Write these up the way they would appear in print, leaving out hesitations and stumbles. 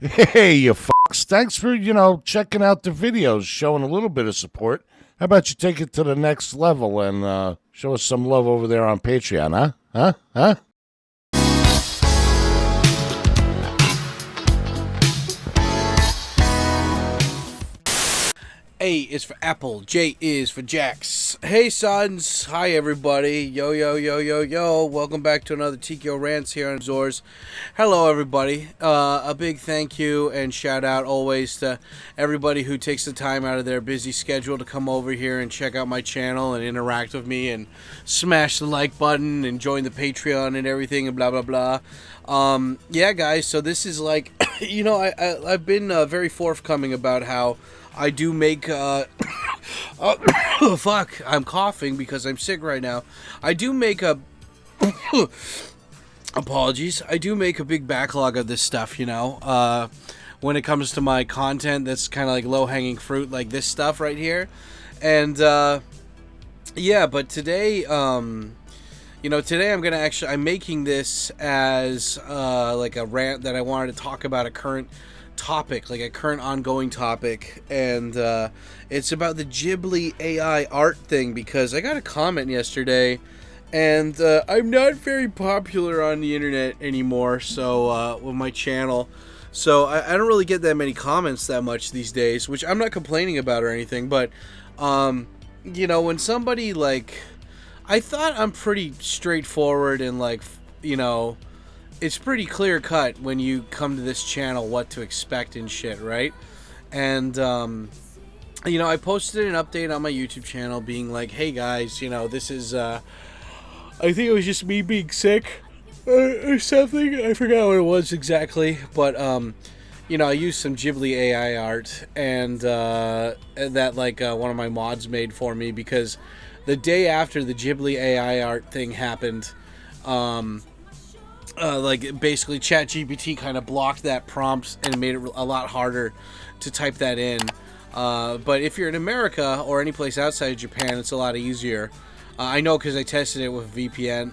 Hey, you fucks. Thanks for, checking out the videos, showing a little bit of support. How about you take it to the next level and show us some love over there on Patreon, huh? Huh? A is for Apple, J is for Jax. Hey sons, hi everybody, yo yo yo yo yo, welcome back to another TKO Rants here on Zors. Hello everybody, a big thank you and shout out always to everybody who takes the time out of their busy schedule to come over here and check out my channel and interact with me and smash the like button and join the Patreon and everything and blah blah blah. Yeah guys, so this is like, I've been very forthcoming about how I do make, oh, fuck, I'm coughing because I'm sick right now. I do make a, apologies, I do make a big backlog of this stuff, when it comes to my content that's kind of like low-hanging fruit, like this stuff right here. And, yeah, but today, today I'm making this as, like a rant that I wanted to talk about a current topic, like a current ongoing topic, and it's about the Ghibli AI art thing, because I got a comment yesterday, and I'm not very popular on the internet anymore, so with my channel, so I don't really get that many comments that much these days, which I'm not complaining about or anything, but when somebody, like, I thought I'm pretty straightforward and, like, it's pretty clear cut when you come to this channel what to expect and shit, right? And, I posted an update on my YouTube channel being like, hey guys, this is, I think it was just me being sick or something. I forgot what it was exactly, but, I used some Ghibli AI art and that, like, one of my mods made for me, because the day after the Ghibli AI art thing happened, like, basically ChatGPT kind of blocked that prompt and made it a lot harder to type that in. But if you're in America or any place outside of Japan, it's a lot easier. I know because I tested it with VPN,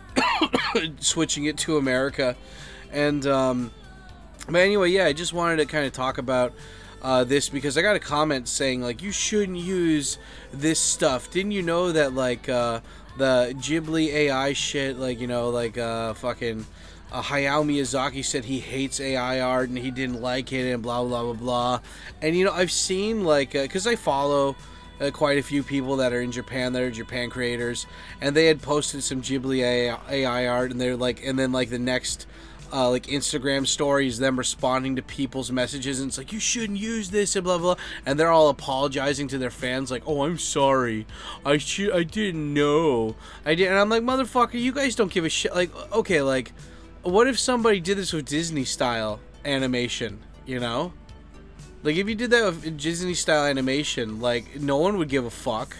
switching it to America. And, but anyway, yeah, I just wanted to kind of talk about this, because I got a comment saying, like, you shouldn't use this stuff. Didn't you know that, like, the Ghibli AI shit, like, fucking... Hayao Miyazaki said he hates AI art and he didn't like it and blah blah blah blah. And I've seen, like, because I follow quite a few people that are in Japan, that are Japan creators, and they had posted some Ghibli AI art, and they're like, and then, like, the next like Instagram stories, them responding to people's messages, and it's like, you shouldn't use this and blah blah, and they're all apologizing to their fans, like, oh, I'm sorry, I didn't know, I didn't. And I'm like, motherfucker, you guys don't give a shit. Like, okay, like, what if somebody did this with Disney style animation, Like, if you did that with Disney style animation, like, no one would give a fuck.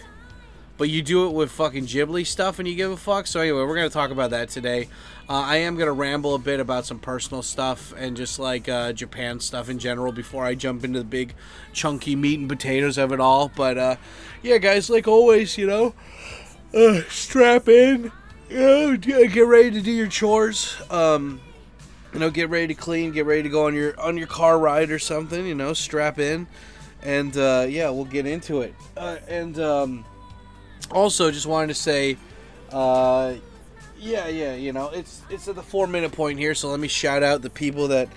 But you do it with fucking Ghibli stuff and you give a fuck. So anyway, we're going to talk about that today. I am going to ramble a bit about some personal stuff and just, like, Japan stuff in general before I jump into the big chunky meat and potatoes of it all. But yeah, guys, like always, strap in. Get ready to do your chores. Get ready to clean. Get ready to go on your car ride or something. Strap in, and yeah, we'll get into it. And also, just wanted to say, yeah, it's at the 4-minute point here. So let me shout out the people that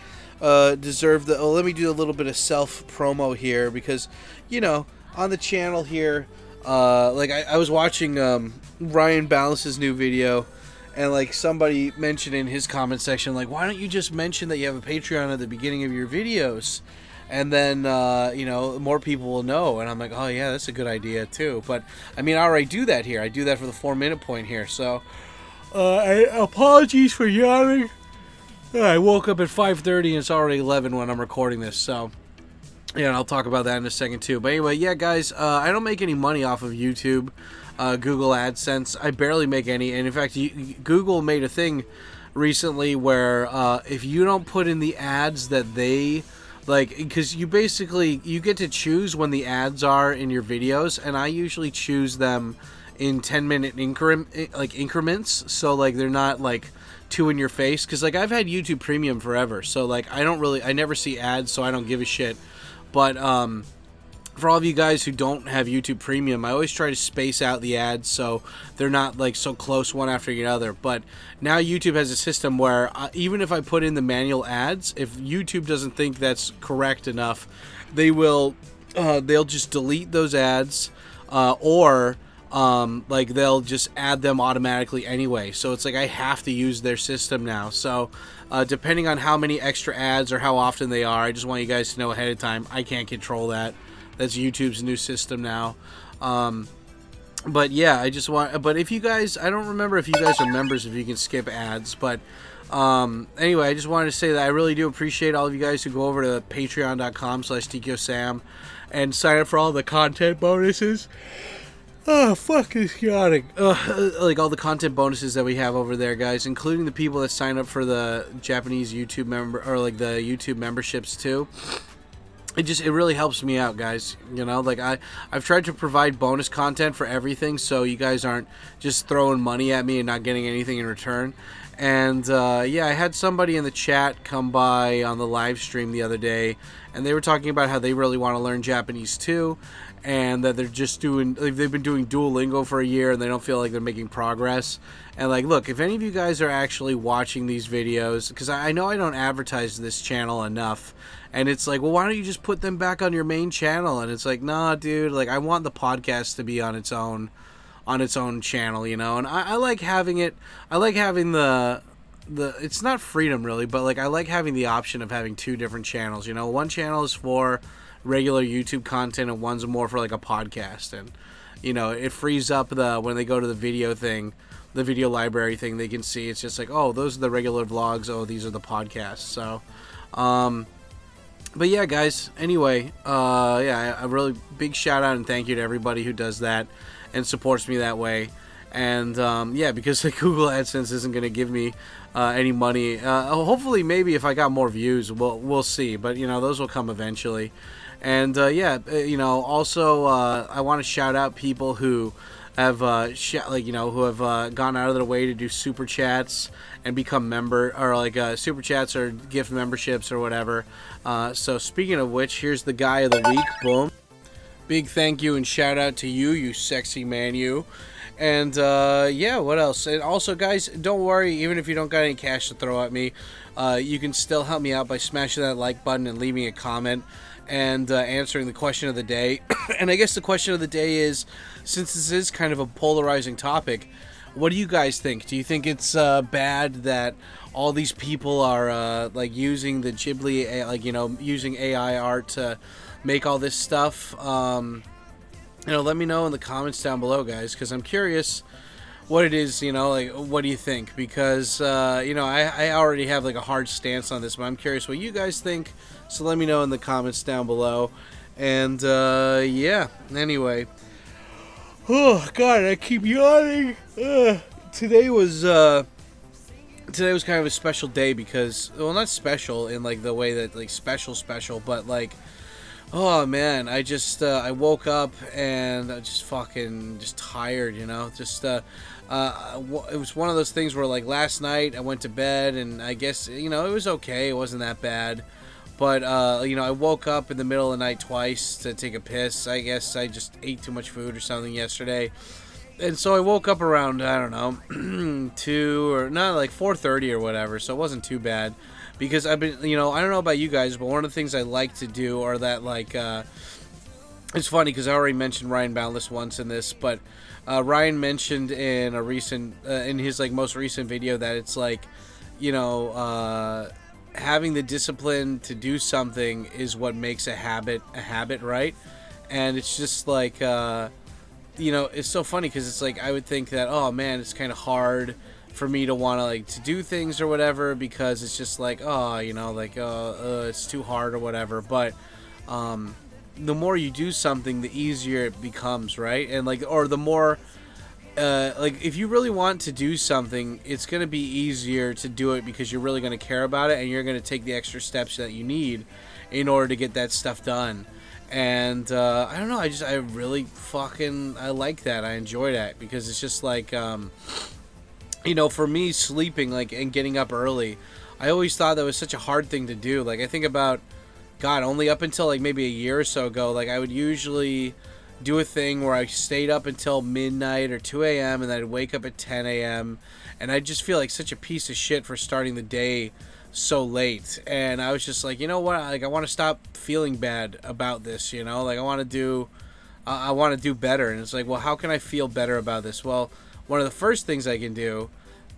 deserve the. Oh, let me do a little bit of self promo here, because on the channel here. Like, I was watching Ryan Balance's new video, and, like, somebody mentioned in his comment section, like, why don't you just mention that you have a Patreon at the beginning of your videos, and then more people will know. And I'm like, oh yeah, that's a good idea too. But I mean, I already do that here. I do that for the 4-minute point here. So apologies for yawning. I woke up at 5:30 and it's already 11 when I'm recording this, so yeah, and I'll talk about that in a second too. But anyway, yeah, guys, I don't make any money off of YouTube, Google AdSense. I barely make any. And in fact, Google made a thing recently where if you don't put in the ads that they like, because you get to choose when the ads are in your videos, and I usually choose them in 10-minute increments. So, like, they're not like too in your face, because like I've had YouTube Premium forever, so like I never see ads, so I don't give a shit. But for all of you guys who don't have YouTube Premium, I always try to space out the ads so they're not like so close one after the other. But now YouTube has a system where even if I put in the manual ads, if YouTube doesn't think that's correct enough, they'll just delete those ads, or like they'll just add them automatically anyway. So it's like I have to use their system now. So depending on how many extra ads or how often they are, I just want you guys to know ahead of time, I can't control that. That's YouTube's new system now. But yeah, but if you guys, I don't remember if you guys are members, if you can skip ads, but anyway, I just wanted to say that I really do appreciate all of you guys who go over to patreon.com/TikyoSam and sign up for all the content bonuses. Oh, fuck, it's chaotic. Like all the content bonuses that we have over there, guys, including the people that sign up for the Japanese YouTube member, or like the YouTube memberships too. It really helps me out, guys. You know, like I've tried to provide bonus content for everything, so you guys aren't just throwing money at me and not getting anything in return. And yeah, I had somebody in the chat come by on the live stream the other day, and they were talking about how they really want to learn Japanese too, and that they've been doing Duolingo for a year and they don't feel like they're making progress. And like, look, if any of you guys are actually watching these videos, because I know I don't advertise this channel enough, and it's like, well, why don't you just put them back on your main channel? And it's like, nah, dude, like I want the podcast to be on its own channel, you know. And I like having it. I like having the it's not freedom really, but like I like having the option of having two different channels, you know. One channel is for regular YouTube content and one's more for like a podcast, and you know, it frees up when they go to the video thing, the video library thing, they can see it's just like, oh, those are the regular vlogs, oh, these are the podcasts. So but yeah, guys, anyway, yeah, a really big shout out and thank you to everybody who does that and supports me that way. And yeah, because like Google AdSense isn't going to give me any money. Hopefully, maybe if I got more views, we'll see. But you know, those will come eventually. And yeah, you know, also I want to shout out people who have who have gone out of their way to do super chats and become member, or like super chats or gift memberships or whatever. So speaking of which, here's the guy of the week. Boom. Big thank you and shout out to you sexy man, you. And yeah, what else? And also, guys, don't worry, even if you don't got any cash to throw at me, you can still help me out by smashing that like button and leaving a comment and answering the question of the day. And I guess the question of the day is, since this is kind of a polarizing topic, what do you guys think? Do you think it's bad that all these people are like using the Ghibli, like, you know, using AI art to make all this stuff? You know, let me know in the comments down below, guys, because I'm curious what it is, you know, like, what do you think? Because, you know, I already have, like, a hard stance on this, but I'm curious what you guys think, so let me know in the comments down below. And, yeah, anyway. Oh, God, I keep yawning. Today was kind of a special day because, well, not special in, like, the way that, like, special, but, like, oh man, I just I woke up and I just fucking tired, you know. Just it was one of those things where, like, last night I went to bed and I guess, you know, it was okay, it wasn't that bad. But you know, I woke up in the middle of the night twice to take a piss. I guess I just ate too much food or something yesterday. And so I woke up around, I don't know, 2 or not, like 4:30 or whatever, so it wasn't too bad. Because I've been, you know, I don't know about you guys, but one of the things I like to do are that, like, it's funny because I already mentioned Ryan Boundless once in this, but Ryan mentioned in a recent, in his, like, most recent video that it's like, you know, having the discipline to do something is what makes a habit, right? And it's just like, you know, it's so funny because it's like, I would think that, oh man, it's kind of hard for me to want to, like, to do things or whatever, because it's just like, oh, you know, like, it's too hard or whatever. But the more you do something, the easier it becomes, right? And like, or the more like, if you really want to do something, it's going to be easier to do it because you're really going to care about it and you're going to take the extra steps that you need in order to get that stuff done. And I don't know, I really fucking, I like that. I enjoy that because it's just like, for me, sleeping like and getting up early, I always thought that was such a hard thing to do. Like I think about, God, only up until like maybe a year or so ago, like I would usually do a thing where I stayed up until midnight or 2 a.m. and then I'd wake up at 10 a.m. and I just feel like such a piece of shit for starting the day so late. And I was just like, you know what? Like I want to stop feeling bad about this. Like I want to do better. And it's like, well, how can I feel better about this? Well, one of the first things I can do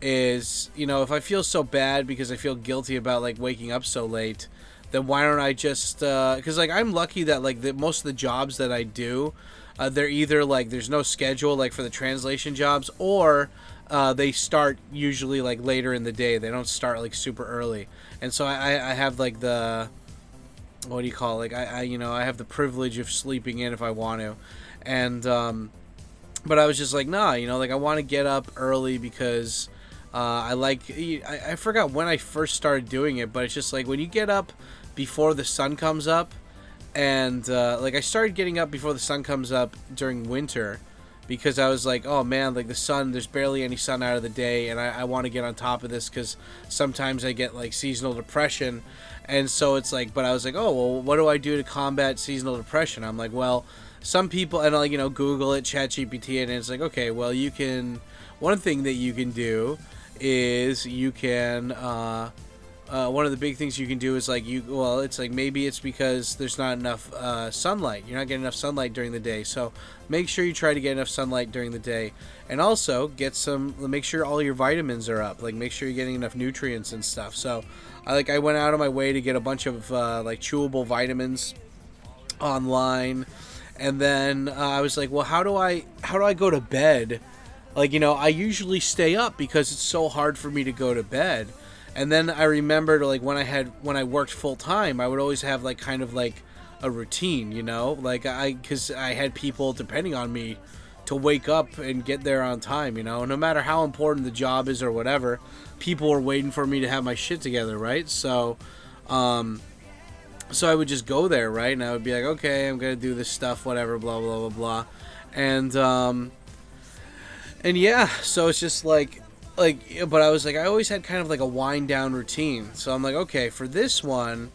is, if I feel so bad because I feel guilty about like waking up so late, then why don't I just, because like I'm lucky that like most of the jobs that I do, they're either like there's no schedule like for the translation jobs, or they start usually like later in the day. They don't start like super early. And so I have like the, what do you call it? Like I have the privilege of sleeping in if I want to. And but I was just like, nah, like I want to get up early because I forgot when I first started doing it, but it's just like when you get up before the sun comes up, and like I started getting up before the sun comes up during winter because I was like, oh man, like the sun, there's barely any sun out of the day, and I want to get on top of this because sometimes I get like seasonal depression. And so it's like, but I was like, oh well, what do I do to combat seasonal depression? I'm like, well, some people, and like Google it, ChatGPT, and it's like, okay, well, one thing that you can do is you can one of the big things you can do is like it's like maybe it's because there's not enough sunlight. You're not getting enough sunlight during the day, so make sure you try to get enough sunlight during the day, and also make sure all your vitamins are up. Like make sure you're getting enough nutrients and stuff. So I went out of my way to get a bunch of like chewable vitamins online, and then I was like, well, how do I go to bed? Like, I usually stay up because it's so hard for me to go to bed. And then I remembered, like, when I worked full time, I would always have, like, kind of, like, a routine, Like, because I had people depending on me to wake up and get there on time, No matter how important the job is or whatever, people are waiting for me to have my shit together, right? So I would just go there, right? And I would be like, okay, I'm going to do this stuff, whatever, blah, blah, blah, blah. And yeah, so it's just like, but I was like, I always had kind of like a wind down routine. So I'm like, okay, for this one,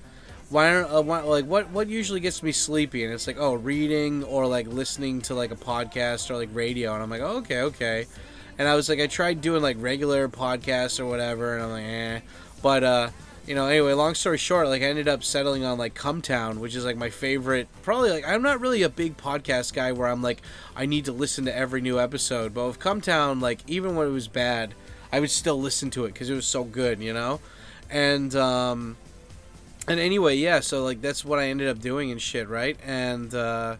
what usually gets me sleepy? And it's like, oh, reading or like listening to like a podcast or like radio. And I'm like, oh, okay. And I was like, I tried doing like regular podcasts or whatever, and I'm like, eh. But anyway, long story short, like I ended up settling on like Cumtown, which is like my favorite. Probably like I'm not really a big podcast guy where I'm like I need to listen to every new episode, but with Cumtown, like even when it was bad, I would still listen to it because it was so good, And anyway, yeah, so like that's what I ended up doing and shit, right? And so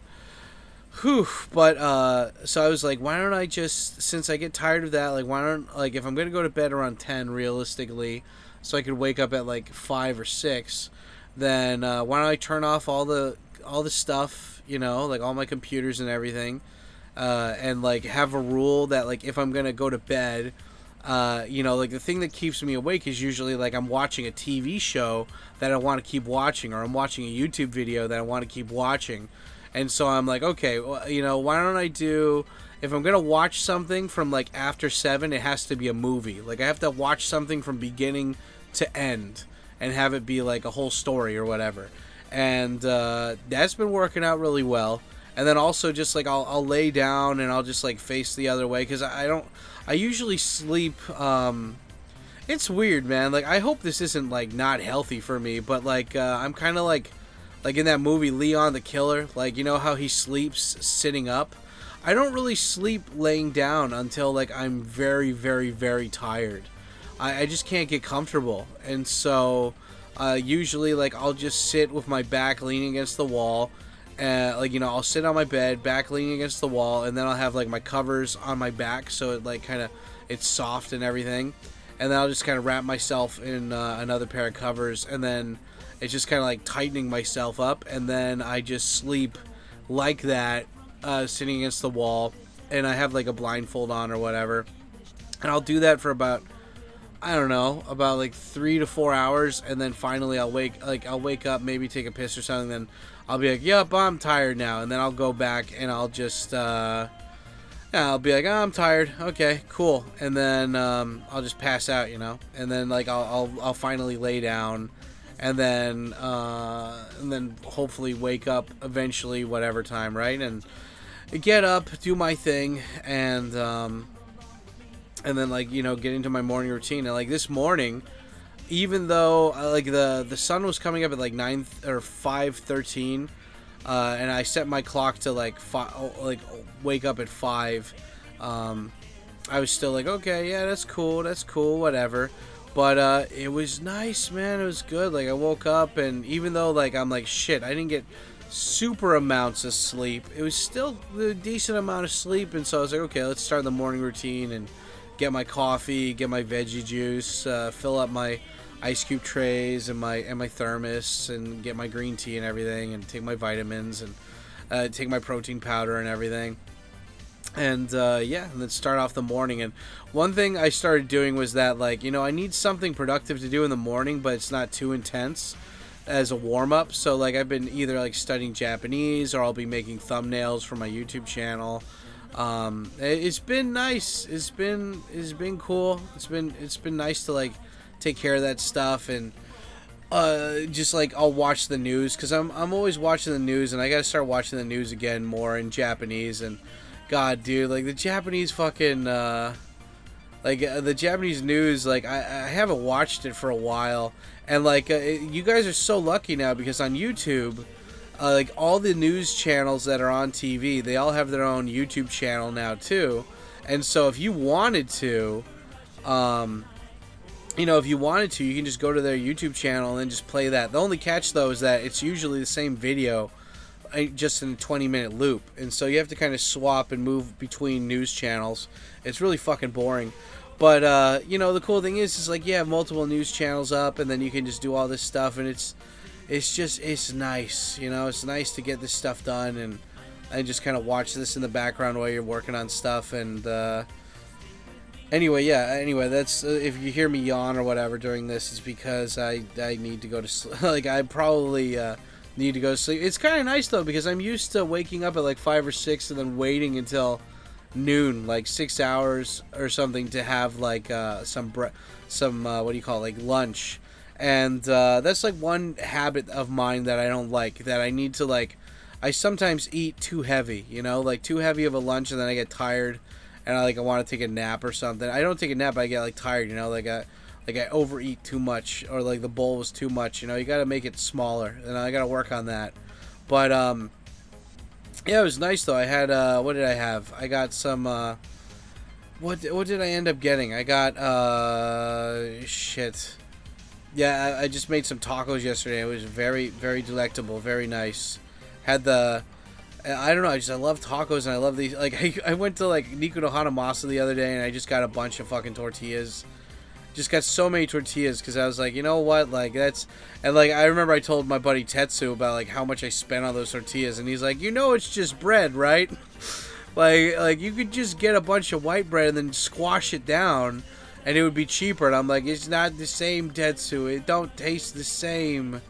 I was like, why don't I just, since I get tired of that, like why don't, like if I'm gonna go to bed around 10 realistically, so I could wake up at like 5 or 6, then why don't I turn off all the stuff, like all my computers and everything, and like have a rule that like if I'm gonna go to bed, like the thing that keeps me awake is usually like I'm watching a TV show that I want to keep watching, or I'm watching a YouTube video that I want to keep watching. And so I'm like, okay, well, why don't I do, if I'm going to watch something from like after 7, it has to be a movie. Like I have to watch something from beginning to end and have it be like a whole story or whatever. And that's been working out really well. And then also just like I'll lay down and I'll just like face the other way because I usually sleep. It's weird, man. Like I hope this isn't like not healthy for me, but like I'm kind of like in that movie Leon the Killer. Like how he sleeps sitting up. I don't really sleep laying down until like I'm very, very, very tired. I just can't get comfortable, and so usually like I'll just sit with my back leaning against the wall. I'll sit on my bed, back leaning against the wall, and then I'll have like my covers on my back, so it like kind of it's soft and everything. And then I'll just kind of wrap myself in another pair of covers, and then it's just kind of like tightening myself up, and then I just sleep like that, sitting against the wall, and I have like a blindfold on or whatever, and I'll do that for about, I don't know, about like 3 to 4 hours, and then finally I'll wake up, maybe take a piss or something, then I'll be like, yep, I'm tired now, and then I'll go back and I'll just Yeah, I'll be like, oh, I'm tired. Okay, cool. And then I'll just pass out, And then like I'll finally lay down, and then hopefully wake up eventually, whatever time, right? And get up, do my thing, and then like get into my morning routine. And like this morning, even though like the sun was coming up at like 9 or 5:13. And I set my clock to like wake up at 5. I was still like, okay, yeah, that's cool, whatever. But it was nice, man. It was good. Like I woke up, and even though like I'm like shit, I didn't get super amounts of sleep. It was still a decent amount of sleep, and so I was like, okay, let's start the morning routine and get my coffee, get my veggie juice, fill up my ice cube trays and my thermos, and get my green tea and everything, and take my vitamins, and take my protein powder and everything, and and then start off the morning. And one thing I started doing was that like I need something productive to do in the morning, but it's not too intense as a warm-up. So like I've been either like studying Japanese, or I'll be making thumbnails for my YouTube channel. It's been nice. It's been cool. It's been nice to like take care of that stuff. And just like I'll watch the news, because I'm always watching the news, and I gotta start watching the news again more in Japanese. And god, dude, like the Japanese fucking the Japanese news, like I haven't watched it for a while. And like you guys are so lucky now, because on YouTube, like all the news channels that are on TV, they all have their own YouTube channel now too. And so if you wanted to, you can just go to their YouTube channel and just play that. The only catch, though, is that it's usually the same video, just in a 20-minute loop. And so you have to kind of swap and move between news channels. It's really fucking boring. But, the cool thing is like you have multiple news channels up, and then you can just do all this stuff, and it's nice. It's nice to get this stuff done, and just kind of watch this in the background while you're working on stuff. And, Anyway, that's if you hear me yawn or whatever during this, it's because I need to go to sleep. Like I probably need to go to sleep. It's kind of nice though, because I'm used to waking up at like 5 or 6 and then waiting until noon, like 6 hours or something, to have like some what do you call it, like lunch. And that's like one habit of mine that I don't like, that I need to like. I sometimes eat too heavy, like too heavy of a lunch, and then I get tired. And I want to take a nap or something. I don't take a nap, but I get like tired, like I overeat too much, or like the bowl was too much. You got to make it smaller, and I got to work on that. But yeah, it was nice though. I had what did I have? I got some what did I end up getting? I got shit. Yeah, I just made some tacos yesterday. It was very, very delectable, very nice. Had the I don't know, I love tacos, and I love these. Like, I went to, like, Niku no Hanamasa the other day, and I just got a bunch of fucking tortillas. Just got so many tortillas, because I was like, you know what, like, that's... And, like, I remember I told my buddy Tetsu about, like, how much I spent on those tortillas, and he's like, it's just bread, right? like, you could just get a bunch of white bread and then squash it down, and it would be cheaper. And I'm like, it's not the same, Tetsu. It don't taste the same.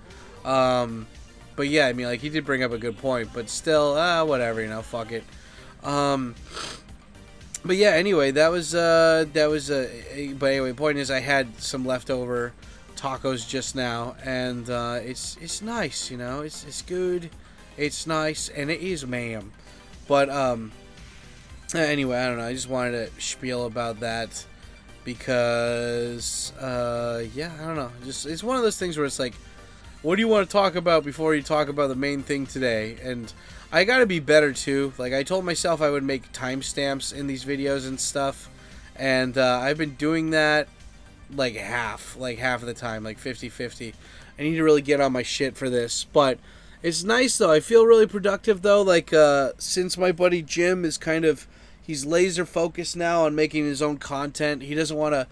But yeah, I mean, like, he did bring up a good point, but still, whatever, fuck it. But yeah, anyway, but anyway, the point is, I had some leftover tacos just now, and it's nice, it's good, it's nice, and it is ma'am. But anyway, I don't know, I just wanted to spiel about that, because yeah, I don't know, just it's one of those things where it's like, what do you want to talk about before you talk about the main thing today? And I gotta be better too. Like, I told myself I would make timestamps in these videos and stuff, and I've been doing that like half of the time, like 50-50. I need to really get on my shit for this, but it's nice though. I feel really productive though. Like, since my buddy Jim is he's laser focused now on making his own content. He doesn't want to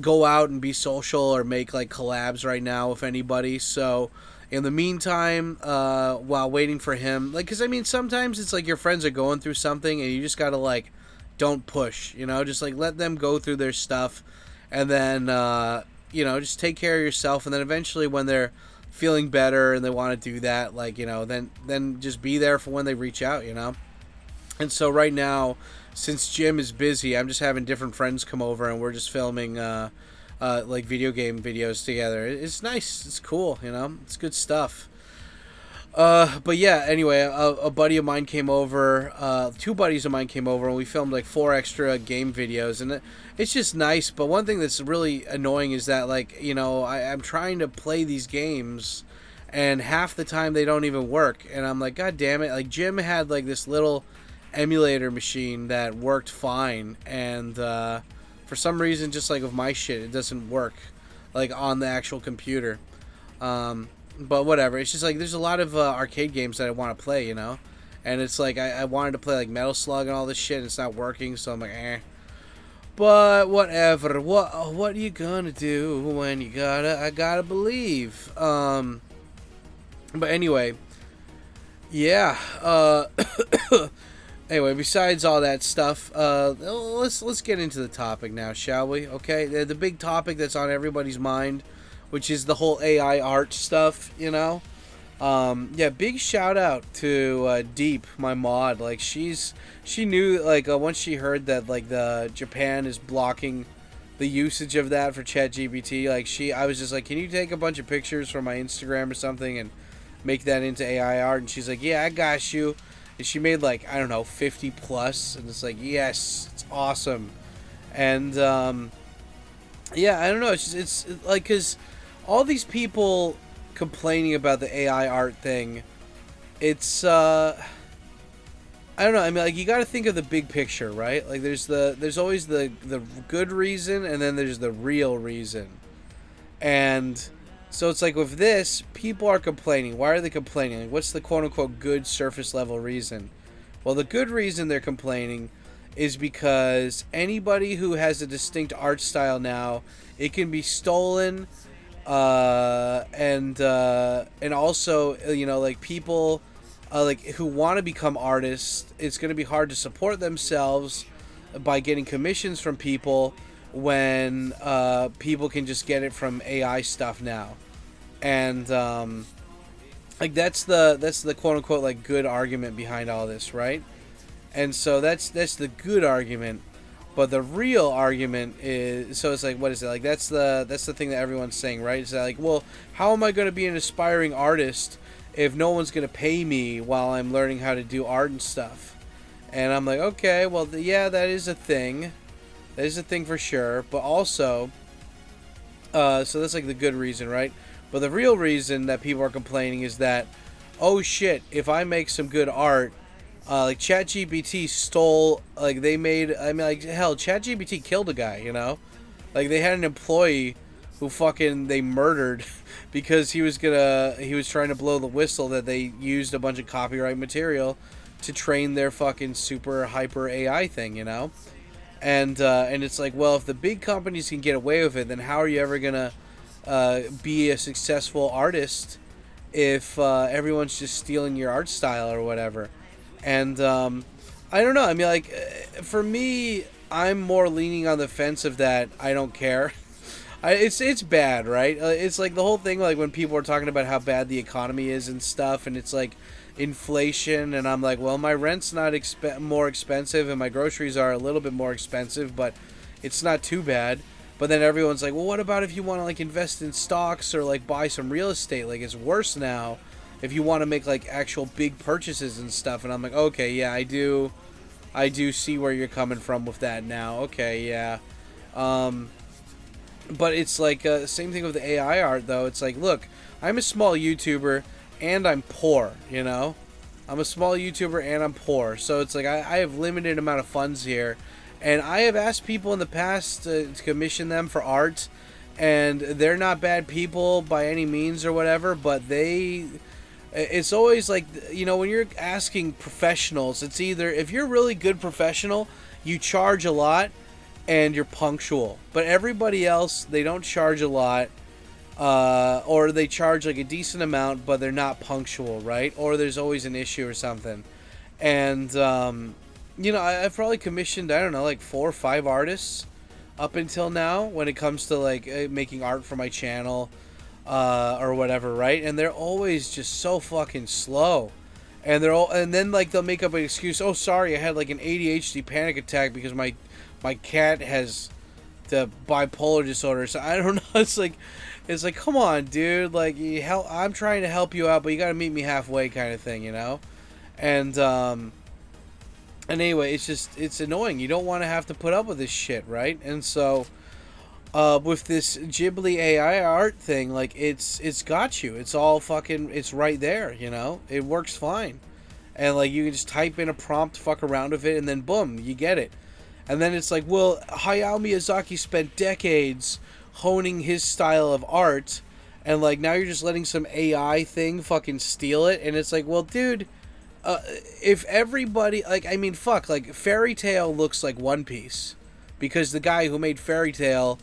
go out and be social or make like collabs right now with anybody. So in the meantime, while waiting for him, like, because I mean, sometimes it's like your friends are going through something, and you just gotta like, don't push, just like let them go through their stuff, and then just take care of yourself, and then eventually when they're feeling better and they want to do that, like, then just be there for when they reach out, And so right now, since Jim is busy, I'm just having different friends come over, and we're just filming like video game videos together. It's nice. It's cool. You know, it's good stuff. But yeah, anyway, a buddy of mine came over, two buddies of mine came over, and we filmed like 4 extra game videos, and it's just nice. But one thing that's really annoying is that, like, you know, I'm trying to play these games, and half the time they don't even work, and I'm like, God damn it. Like, Jim had like this little emulator machine that worked fine, and for some reason, just like with my shit, it doesn't work like on the actual computer. But whatever, it's just like there's a lot of arcade games that I want to play, you know, and it's like I wanted to play like Metal Slug and all this shit, and it's not working, so I'm like, eh. But whatever, what are you gonna do when you I gotta believe. But anyway, yeah. Anyway, besides all that stuff, let's get into the topic now, shall we? Okay, the big topic that's on everybody's mind, which is the whole AI art stuff, you know? Yeah, big shout out to Deep, my mod. Like, she knew, like, once she heard that, like, the Japan is blocking the usage of that for ChatGPT, like, I was just like, can you take a bunch of pictures from my Instagram or something and make that into AI art? And she's like, yeah, I got you. And she made, like, I don't know, 50 plus, and it's like, yes, it's awesome. And, yeah, I don't know, it's like, because all these people complaining about the AI art thing, it's I don't know. I mean, like, you got to think of the big picture, right? Like, there's always the good reason, and then there's the real reason. And so it's like with this, people are complaining. Why are they complaining? Like, what's the quote unquote good surface level reason? Well, the good reason they're complaining is because anybody who has a distinct art style now, it can be stolen. And also, you know, like, people like who want to become artists, it's going to be hard to support themselves by getting commissions from people when people can just get it from AI stuff now. And like, that's the quote unquote like good argument behind all this, right? And so that's the good argument. But the real argument is, so it's like, what is it? Like, that's the thing that everyone's saying, right? It's like, well, how am I going to be an aspiring artist if no one's going to pay me while I'm learning how to do art and stuff? And I'm like, okay, well, yeah, that is a thing. That is a thing for sure. But also, so that's like the good reason, right? But the real reason that people are complaining is that, oh shit, if I make some good art, like, ChatGPT stole, like, they made, I mean, like, hell, ChatGPT killed a guy, you know? Like, they had an employee who they murdered because he was trying to blow the whistle that they used a bunch of copyright material to train their fucking super hyper AI thing, you know? And it's like, well, if the big companies can get away with it, then how are you ever gonna be a successful artist if everyone's just stealing your art style or whatever? And I don't know. I mean, like, for me, I'm more leaning on the fence of that. I don't care. It's bad, right? It's like the whole thing, like, when people are talking about how bad the economy is and stuff, and it's like inflation, and I'm like, well, my rent's not more expensive, and my groceries are a little bit more expensive, but it's not too bad. But then everyone's like, well, what about if you want to, like, invest in stocks or, like, buy some real estate? Like, it's worse now if you want to make, like, actual big purchases and stuff. And I'm like, okay, yeah, I do see where you're coming from with that now. Okay, yeah. But it's like, same thing with the AI art, though. It's like, look, I'm a small YouTuber and I'm poor, you know? I'm a small YouTuber and I'm poor. So it's like, I have limited amount of funds here. And I have asked people in the past to commission them for art, and they're not bad people by any means or whatever, but it's always like, you know, when you're asking professionals, it's either, if you're a really good professional, you charge a lot and you're punctual. But everybody else, they don't charge a lot, or they charge like a decent amount, but they're not punctual, right? Or there's always an issue or something. And, you know, I've probably commissioned, I don't know, like 4 or 5 artists up until now when it comes to, like, making art for my channel, or whatever, right? And they're always just so fucking slow. and then like they'll make up an excuse. Oh, sorry, I had like an ADHD panic attack because my cat has the bipolar disorder. So I don't know. It's like, come on, dude. Like, I'm trying to help you out, but you got to meet me halfway, kind of thing, you know. And anyway, it's annoying. You don't want to have to put up with this shit, right? And so, with this Ghibli AI art thing, like, it's got you. It's all fucking, it's right there, you know? It works fine. And, like, you can just type in a prompt, fuck around with it, and then boom, you get it. And then it's like, well, Hayao Miyazaki spent decades honing his style of art, and, like, now you're just letting some AI thing fucking steal it, and it's like, well, dude, if everybody, like, I mean, fuck, like, Fairy Tail looks like One Piece, because the guy who made Fairy Tail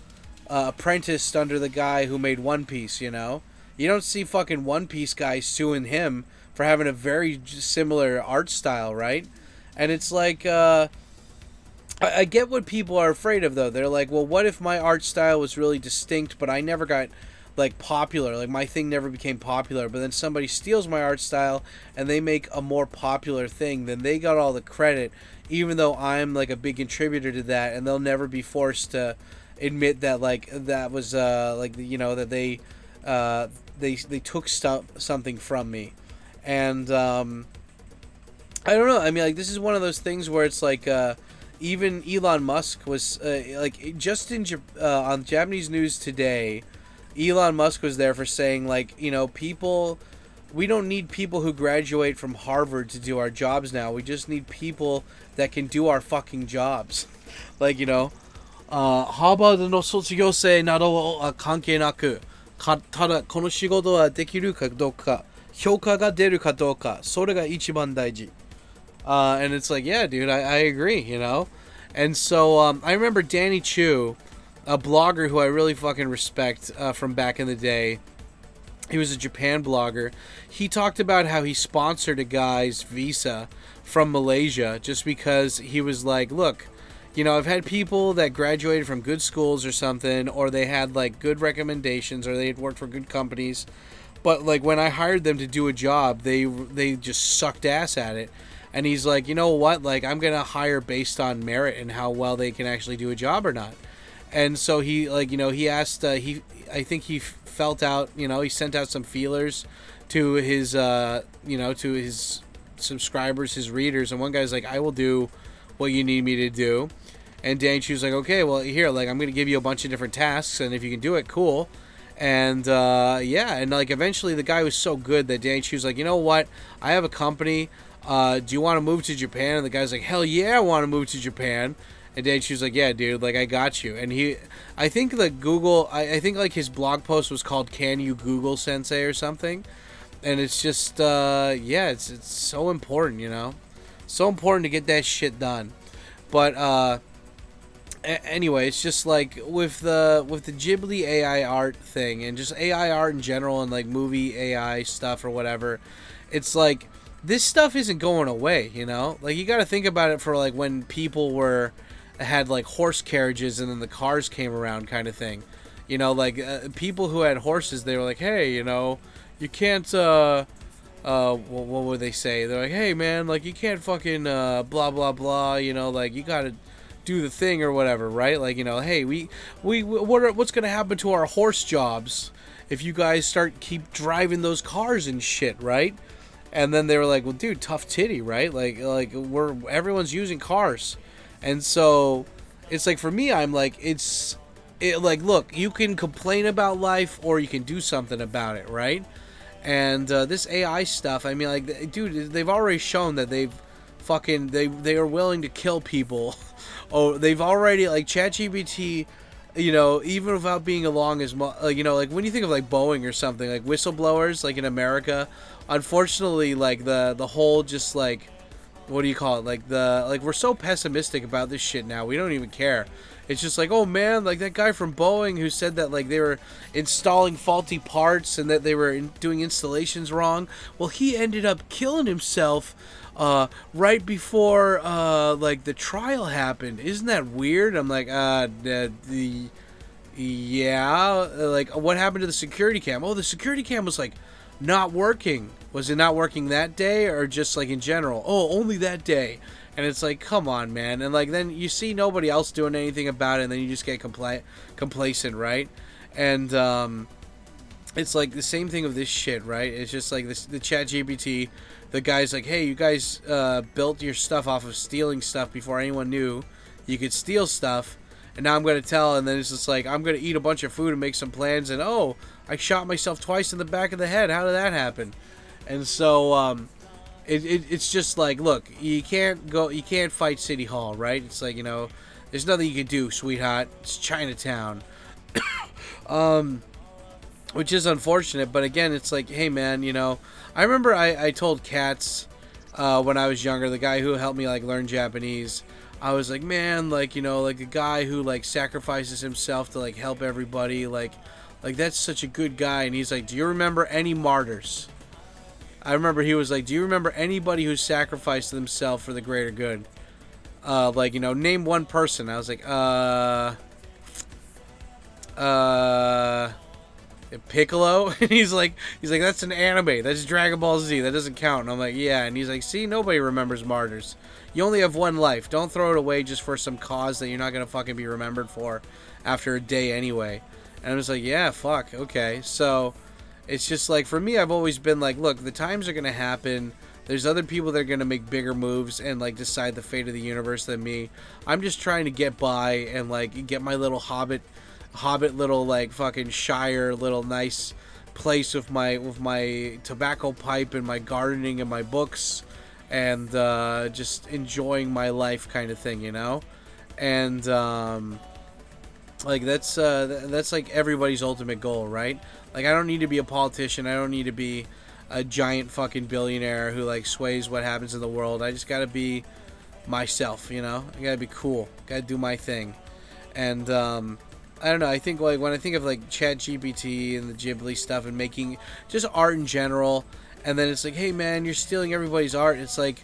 apprenticed under the guy who made One Piece, you know? You don't see fucking One Piece guys suing him for having a very similar art style, right? And it's like, I get what people are afraid of, though. They're like, well, what if my art style was really distinct, but I never got, like, popular? Like, my thing never became popular, but then somebody steals my art style and they make a more popular thing, then they got all the credit, even though I'm, like, a big contributor to that, and they'll never be forced to admit that, like, that was, like, you know, that they took something from me. And, I don't know. I mean, like, this is one of those things where it's like, even Elon Musk was, like, just on Japanese news today, Elon Musk was there for saying, like, you know, we don't need people who graduate from Harvard to do our jobs now. We just need people that can do our fucking jobs. Like, you know, Harvard no 卒業生などは関係なく、ただこの仕事はできるかどうか、評価が出るかどうか、それが一番大事。And it's like, yeah, dude, I agree, you know? And so, I remember Danny Chu, a blogger who I really fucking respect from back in the day. He was a Japan blogger. He talked about how he sponsored a guy's visa from Malaysia just because he was like, look, you know, I've had people that graduated from good schools or something, or they had, like, good recommendations, or they had worked for good companies. But, like, when I hired them to do a job, they just sucked ass at it. And he's like, you know what? Like, I'm going to hire based on merit and how well they can actually do a job or not. And so he, like, you know, he asked, I think he felt out, you know, he sent out some feelers to his, you know, to his subscribers, his readers. And one guy's like, I will do what you need me to do. And Dan Chu's like, okay, well, here, like, I'm going to give you a bunch of different tasks. And if you can do it, cool. And, yeah. And, like, eventually the guy was so good that Dan Chu's like, you know what? I have a company. Do you want to move to Japan? And the guy's like, hell yeah, I want to move to Japan. And Dan Chu's like, yeah, dude, like, I got you. And I think like Google, I think like his blog post was called Can You Google Sensei or something. And it's just, yeah, it's so important, you know? So important to get that shit done. But, anyway, it's just like with the Ghibli AI art thing and just AI art in general and like movie AI stuff or whatever, it's like, this stuff isn't going away, you know? Like, you got to think about it for, like, when people had, like, horse carriages and then the cars came around kind of thing. You know, like, people who had horses, they were like, hey, you know, you can't, what would they say? They're like, hey, man, like, you can't fucking, blah, blah, blah, you know, like, you got to do the thing or whatever, right? Like, you know, hey, what's going to happen to our horse jobs if you guys keep driving those cars and shit, right? And then they were like, well, dude, tough titty, right? Like everyone's using cars. And so it's like, for me, I'm like, like, look, you can complain about life or you can do something about it, right? And this AI stuff, I mean, like, dude, they've already shown that they are willing to kill people. Oh, they've already, like, ChatGPT, you know, even without being along as much, you know, like, when you think of, like, Boeing or something, like, whistleblowers, like, in America, unfortunately, like, the whole just, like, what do you call it? Like, we're so pessimistic about this shit now, we don't even care. It's just like, oh, man, like, that guy from Boeing who said that, like, they were installing faulty parts and that they were doing installations wrong, well, he ended up killing himself right before, like, the trial happened. Isn't that weird? I'm like, yeah, like, what happened to the security cam? Oh, the security cam was, like, not working. Was it not working that day, or just like in general? Oh, only that day. And it's like, come on, man. And like then you see nobody else doing anything about it, and then you just get complacent, right? And it's like the same thing with this shit, right? It's just like this, the ChatGPT. The guy's like, hey, you guys built your stuff off of stealing stuff before anyone knew you could steal stuff. And now I'm going to tell, and then it's just like, I'm going to eat a bunch of food and make some plans, and oh, I shot myself twice in the back of the head. How did that happen? And so it's just like, look, you can't fight City Hall, right? It's like, you know, there's nothing you can do, sweetheart. It's Chinatown. Which is unfortunate, but again, it's like, hey man, you know, I remember I told Katz when I was younger, the guy who helped me like learn Japanese, I was like, man, like, you know, like a guy who like sacrifices himself to like help everybody, like that's such a good guy. And he's like, do you remember any martyrs? I remember he was like, do you remember anybody who sacrificed themselves for the greater good? Like, you know, name one person. I was like, Piccolo. And he's like that's an anime, that's Dragon Ball Z, that doesn't count. And I'm like, yeah. And he's like, see, nobody remembers martyrs. You only have one life, don't throw it away just for some cause that you're not gonna fucking be remembered for after a day anyway. And I was like, yeah, fuck, okay. So it's just like, for me, I've always been like, look, the times are gonna happen, there's other people that are gonna make bigger moves and like decide the fate of the universe than me. I'm just trying to get by and like get my little hobbit little like fucking shire little nice place with my tobacco pipe and my gardening and my books and just enjoying my life kind of thing, you know. And like that's like everybody's ultimate goal, right? Like I don't need to be a politician, I don't need to be a giant fucking billionaire who like sways what happens in the world. I just gotta be myself, you know. I gotta be cool, gotta do my thing. And I don't know, I think like when I think of like ChatGPT and the Ghibli stuff and making just art in general, and then it's like, hey man, you're stealing everybody's art. It's like,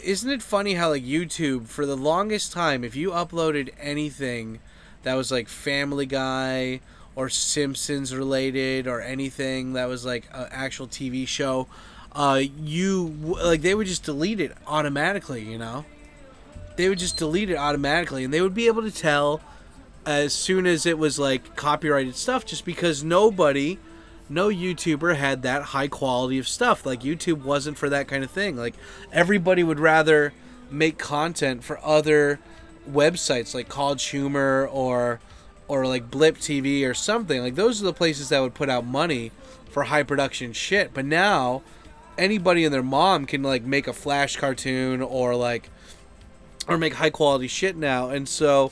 isn't it funny how like YouTube, for the longest time, if you uploaded anything that was like Family Guy or Simpsons related or anything that was like an actual TV show, they would just delete it automatically, you know? They would just delete it automatically, and they would be able to tell as soon as it was like copyrighted stuff, just because no YouTuber had that high quality of stuff. Like YouTube wasn't for that kind of thing. Like everybody would rather make content for other websites like College Humor or like Blip TV or something. Like those are the places that would put out money for high production shit. But now anybody and their mom can like make a Flash cartoon or make high quality shit now. And so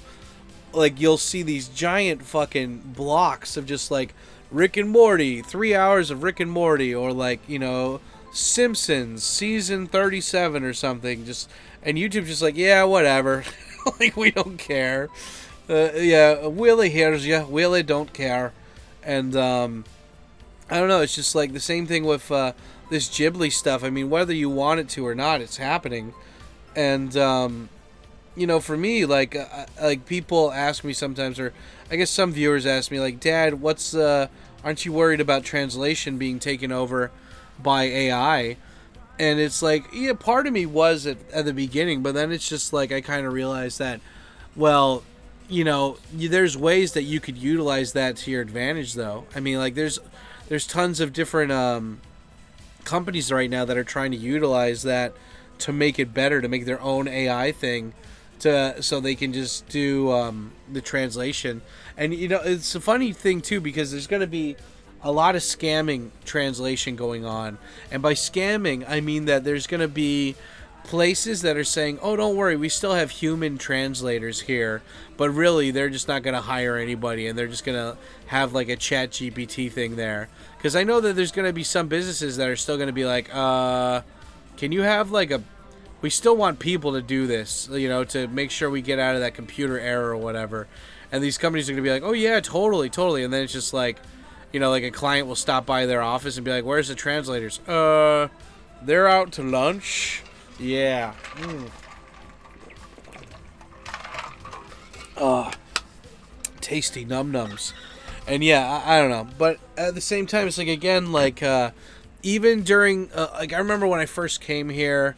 like you'll see these giant fucking blocks of just like Rick and Morty, 3 hours of Rick and Morty, or like, you know, Simpsons season 37 or something, just, and YouTube just like, yeah, whatever. Like we don't care. Yeah, Willie hears ya, Willie don't care. And I don't know, it's just like the same thing with this Ghibli stuff. I mean, whether you want it to or not, it's happening. And you know, for me, like people ask me sometimes, or I guess some viewers ask me, like, Dad, aren't you worried about translation being taken over by AI? And it's like, yeah, part of me was at the beginning, but then it's just like I kind of realized that, well, you know, there's ways that you could utilize that to your advantage, though. I mean, like, there's tons of different companies right now that are trying to utilize that to make it better, to make their own AI thing, so they can just do the translation. And you know, it's a funny thing too, because there's going to be a lot of scamming translation going on. And by scamming, I mean that there's going to be places that are saying, oh, don't worry, we still have human translators here, but really they're just not going to hire anybody, and they're just going to have like a chat GPT thing there. Because I know that there's going to be some businesses that are still going to be like, can you have like we still want people to do this, you know, to make sure we get out of that computer error or whatever. And these companies are going to be like, oh yeah, totally. And then it's just like, you know, like a client will stop by their office and be like, where's the translators? They're out to lunch. Yeah. Tasty num-nums. And yeah, I don't know. But at the same time, it's like, again, like, even during like I remember when I first came here,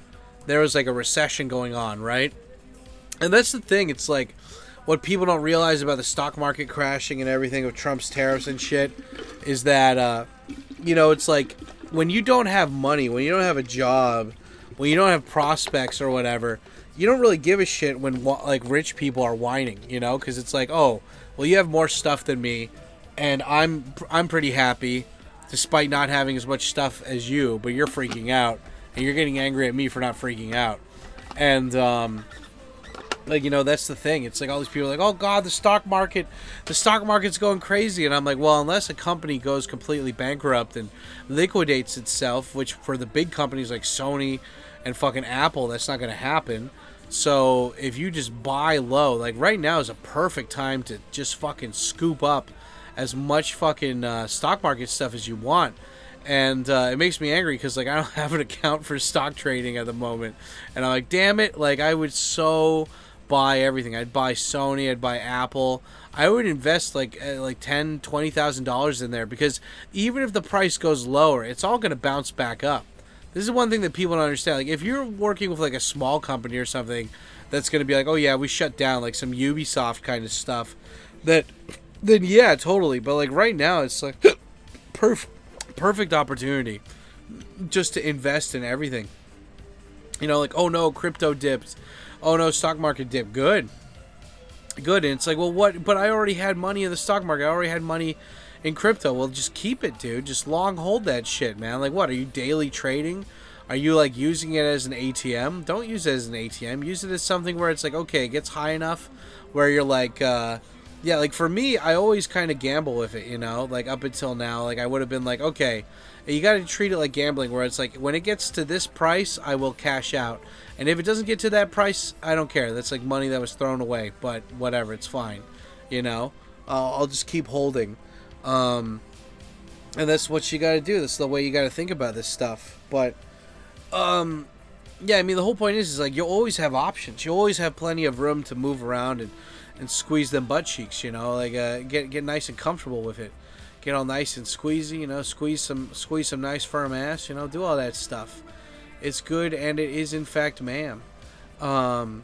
there was like a recession going on, right? And that's the thing. It's like what people don't realize about the stock market crashing and everything with Trump's tariffs and shit is that it's like when you don't have money, when you don't have a job, when you don't have prospects or whatever, you don't really give a shit when like rich people are whining, because it's like, oh, well, you have more stuff than me, and I'm pretty happy, despite not having as much stuff as you, but you're freaking out, and you're getting angry at me for not freaking out, and that's the thing. It's like all these people are like, oh god, the stock market's going crazy, and I'm like, well, unless a company goes completely bankrupt and liquidates itself, which for the big companies like Sony and fucking Apple, that's not going to happen. So if you just buy low, like right now is a perfect time to just fucking scoop up as much fucking stock market stuff as you want. And it makes me angry because like I don't have an account for stock trading at the moment, and I'm like, damn it, like I would so buy everything. I'd buy Sony, I'd buy Apple. I would invest like $10,000-$20,000 in there, because even if the price goes lower, it's all going to bounce back up. This is one thing that people don't understand. Like, if you're working with, like, a small company or something that's going to be like, oh, yeah, we shut down, like, some Ubisoft kind of stuff, then, yeah, totally. But, like, right now, it's, like, perfect opportunity just to invest in everything. Like, oh, no, crypto dipped. Oh, no, stock market dipped. Good. And it's like, well, what? But I already had money in the stock market. I already had money in crypto. Well, just keep it, dude. Just long hold that shit, man. Like, what? Are you daily trading? Are you, like, using it as an ATM? Don't use it as an ATM. Use it as something where it's like, okay, it gets high enough where you're like, yeah, like, for me, I always kind of gamble with it, like, up until now. Like, I would have been like, okay, you got to treat it like gambling, where it's like, when it gets to this price, I will cash out. And if it doesn't get to that price, I don't care. That's, like, money that was thrown away. But whatever, it's fine, I'll just keep holding. And that's what you gotta do. That's the way you gotta think about this stuff. But, yeah, I mean, the whole point is like, you'll always have options. You'll always have plenty of room to move around and squeeze them butt cheeks, like, get nice and comfortable with it. Get all nice and squeezy, squeeze some nice firm ass, do all that stuff. It's good, and it is, in fact, ma'am. But,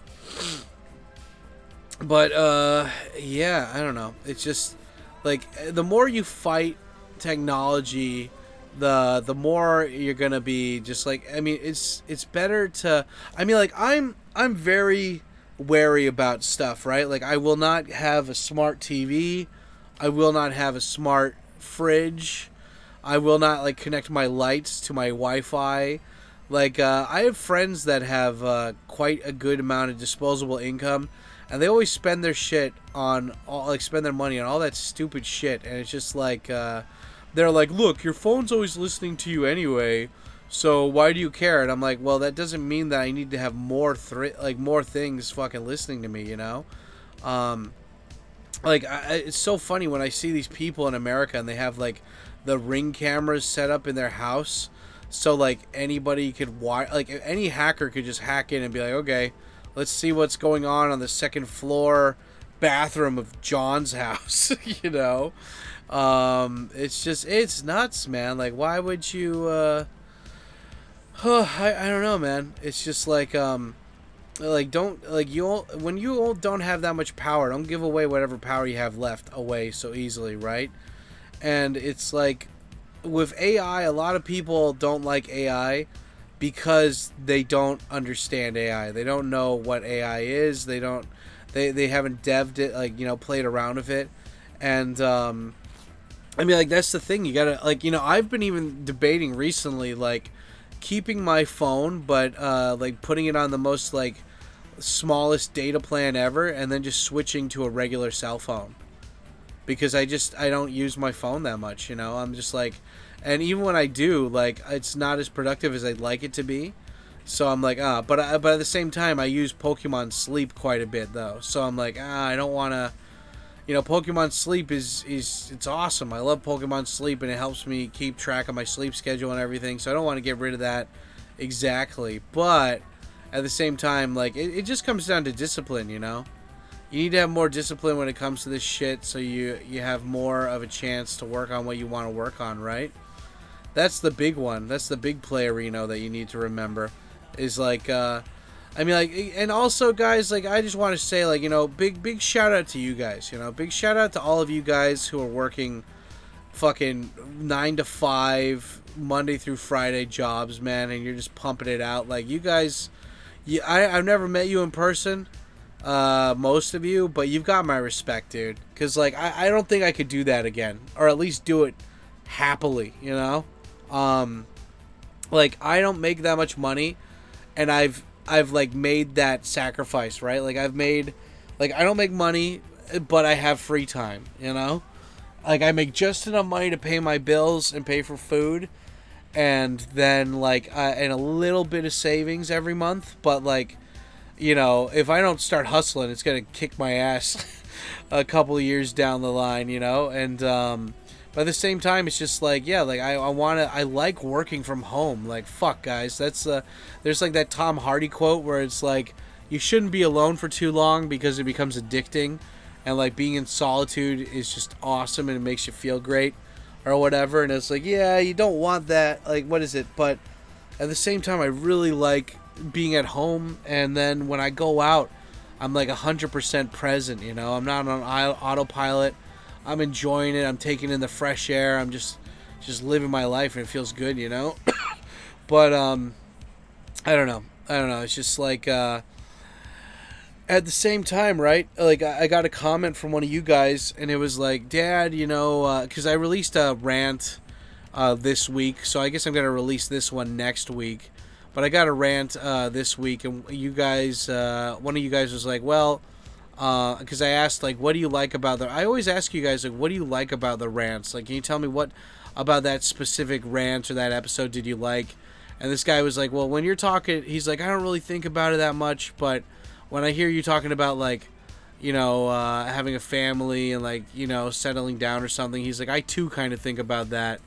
yeah, I don't know. It's just, like, the more you fight technology, the more you're gonna be just like, I mean, it's better to, I mean, like, I'm very wary about stuff, right? Like, I will not have a smart TV. I will not have a smart fridge. I will not, like, connect my lights to my Wi-Fi. Like, I have friends that have quite a good amount of disposable income, and they always spend their shit on spend their money on all that stupid shit. And it's just like, they're like, look, your phone's always listening to you anyway, so why do you care? And I'm like, well, that doesn't mean that I need to have more things fucking listening to me, Like, it's so funny when I see these people in America and they have, like, the Ring cameras set up in their house, so, like, anybody could like, any hacker could just hack in and be like, okay, let's see what's going on the second floor bathroom of John's house, It's just, it's nuts, man. Like, why would you, I don't know, man. It's just like, don't, like, when you don't have that much power, don't give away whatever power you have left away so easily, right? And it's like, with AI, a lot of people don't like AI because they don't understand AI. They don't know what AI is. They haven't devved it, like, played around with it. And, I mean, like, that's the thing. You gotta, like, I've been even debating recently, like, keeping my phone, but, like, putting it on the most, like, smallest data plan ever, and then just switching to a regular cell phone. Because I don't use my phone that much, I'm just like, and even when I do, like, it's not as productive as I'd like it to be. So I'm like, but at the same time, I use Pokemon Sleep quite a bit, though. So I'm like, I don't want to, Pokemon Sleep is it's awesome. I love Pokemon Sleep, and it helps me keep track of my sleep schedule and everything. So I don't want to get rid of that exactly. But at the same time, like, it just comes down to discipline, You need to have more discipline when it comes to this shit, so you have more of a chance to work on what you want to work on, right? That's the big one. That's the big player, that you need to remember. Is like, I mean, like, and also, guys, like, I just want to say, like, big shout out to you guys. Big shout out to all of you guys who are working fucking 9 to 5 Monday through Friday jobs, man, and you're just pumping it out. Like, you guys, I've never met you in person, most of you, but you've got my respect, dude. Because, like, I don't think I could do that again, or at least do it happily, Like, I don't make that much money, and I've like made that sacrifice, right? Like, I don't make money, but I have free time, Like, I make just enough money to pay my bills and pay for food, and then, like, and a little bit of savings every month. But, like, if I don't start hustling, it's gonna kick my ass a couple of years down the line, And but at the same time, it's just like, yeah, like, I like working from home. Like, fuck, guys, that's there's like that Tom Hardy quote where it's like, you shouldn't be alone for too long because it becomes addicting. And, like, being in solitude is just awesome and it makes you feel great or whatever. And it's like, yeah, you don't want that. Like, what is it? But at the same time, I really like being at home. And then when I go out, I'm, like, 100% present, I'm not on autopilot. I'm enjoying it. I'm taking in the fresh air. I'm just living my life and it feels good, But, I don't know. It's just like, at the same time, right? Like, I got a comment from one of you guys, and it was like, Dad, because I released a rant this week, so I guess I'm going to release this one next week. But I got a rant this week, and you guys, one of you guys was like, well, because I asked, like, what do you like about I always ask you guys, like, what do you like about the rants? Like, can you tell me what about that specific rant or that episode did you like? And this guy was like, well, when you're talking, he's like, I don't really think about it that much, but when I hear you talking about, like, having a family and, like, settling down or something, he's like, I too kind of think about that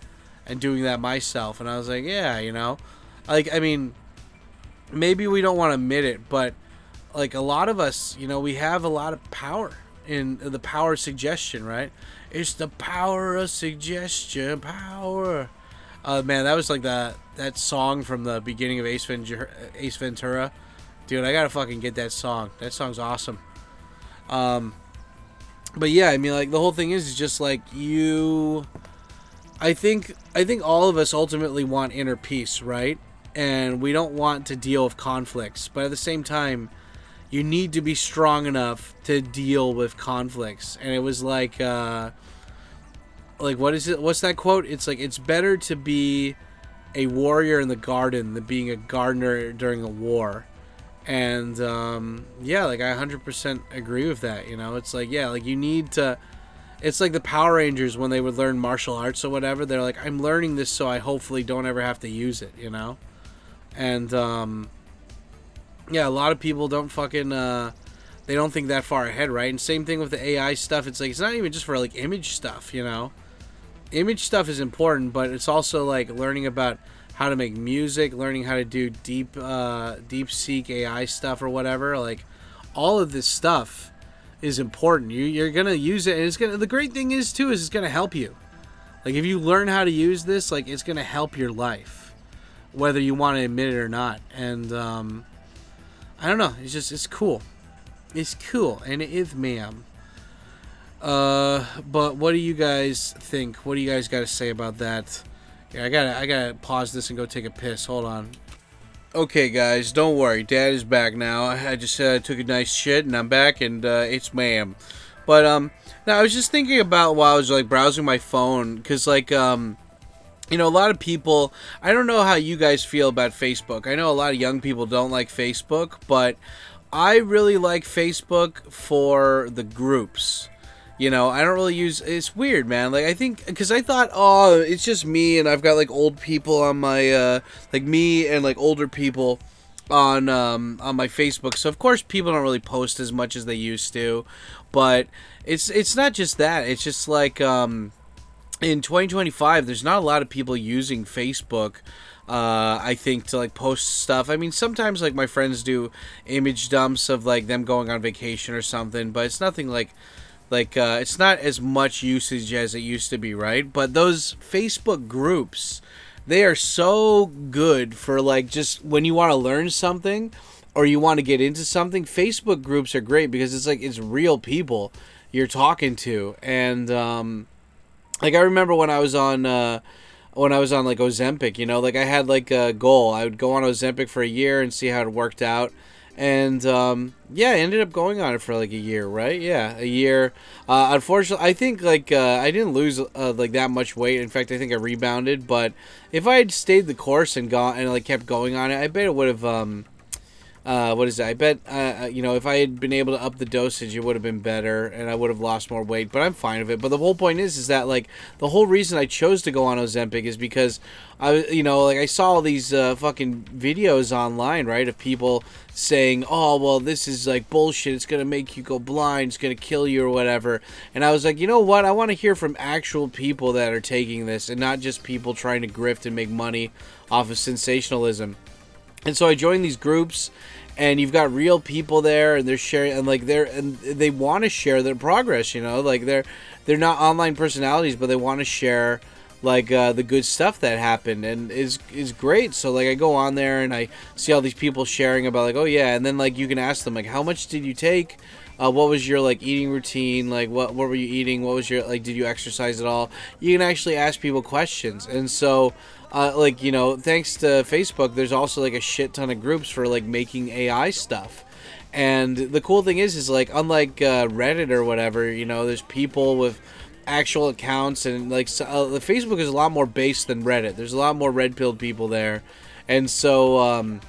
and doing that myself. And I was like, yeah, like, I mean, maybe we don't want to admit it, but, like, a lot of us, we have a lot of power in the power of suggestion, right? It's the power of suggestion, power. Man, that was like that song from the beginning of Ace Ventura. Dude, I gotta fucking get that song. That song's awesome. But yeah, I mean, like, the whole thing is just like I think all of us ultimately want inner peace, right? And we don't want to deal with conflicts, but at the same time, you need to be strong enough to deal with conflicts. And it was like what is it? What's that quote? It's like, it's better to be a warrior in the garden than being a gardener during a war. And yeah, like, I 100% agree with that. It's like, yeah, like, you need to. It's like the Power Rangers when they would learn martial arts or whatever. They're like, I'm learning this so I hopefully don't ever have to use it. And yeah, a lot of people don't fucking they don't think that far ahead, right? And same thing with the AI stuff. It's like, it's not even just for, like, image stuff. Image stuff is important, but it's also like learning about how to make music, learning how to do deep seek AI stuff or whatever. Like, all of this stuff is important. You're gonna use it, and it's gonna. The great thing is too is it's gonna help you. Like, if you learn how to use this, like, it's gonna help your life, whether you want to admit it or not. And I don't know. It's cool. It's cool, and it is, ma'am. But what do you guys think? What do you guys got to say about that? Yeah, I gotta pause this and go take a piss. Hold on. Okay, guys, don't worry. Dad is back now. I just took a nice shit, and I'm back, and it's ma'am. But now I was just thinking about while I was, like, browsing my phone, because, like, a lot of people. I don't know how you guys feel about Facebook. I know a lot of young people don't like Facebook, but I really like Facebook for the groups. I don't really use. It's weird, man. Like, I think because I thought, oh, it's just me, and I've got, like, old people on my like, me and, like, older people on my Facebook. So of course people don't really post as much as they used to, but it's not just that. It's just like in 2025, there's not a lot of people using Facebook. I think to, like, post stuff. I mean, sometimes, like, my friends do image dumps of, like, them going on vacation or something, but it's nothing like it's not as much usage as it used to be, right? But those Facebook groups they are so good for like just when you want to learn something or you want to get into something. Facebook groups are great because it's like it's real people you're talking to. And like I remember when I was on like Ozempic, you know, like I had like a goal. I would go on Ozempic for a year and see how it worked out. And yeah, I ended up going on it for like a year, right? Yeah, a year. Unfortunately, I think like I didn't lose like that much weight. In fact, I think I rebounded. But if I had stayed the course and gone and like kept going on it, I bet it would have. What is that? I bet, you know, if I had been able to up the dosage, it would have been better, and I would have lost more weight. But I'm fine with it. But the whole point is that like the whole reason I chose to go on Ozempic is because you know, like I saw all these fucking videos online, right, of people saying, "Oh, well, this is like bullshit. It's gonna make you go blind. It's gonna kill you or whatever." And I was like, you know what? I want to hear from actual people that are taking this, and not just people trying to grift and make money off of sensationalism. And so I joined these groups, and you've got real people there, and they're sharing, and like they want to share their progress. You know, like they're not online personalities, but they want to share like the good stuff that happened, and is great. So like I go on there and I see all these people sharing about like, oh yeah, and then like you can ask them like, how much did you take? What was your like eating routine? Like what were you eating? What was your like? Did you exercise at all? You can actually ask people questions, and so. Like, you know, thanks to Facebook, there's also like a shit ton of groups for like making AI stuff. And the cool thing is like, unlike Reddit or whatever, you know, there's people with actual accounts, and like Facebook is a lot more based than Reddit. There's a lot more red-pilled people there. And so, and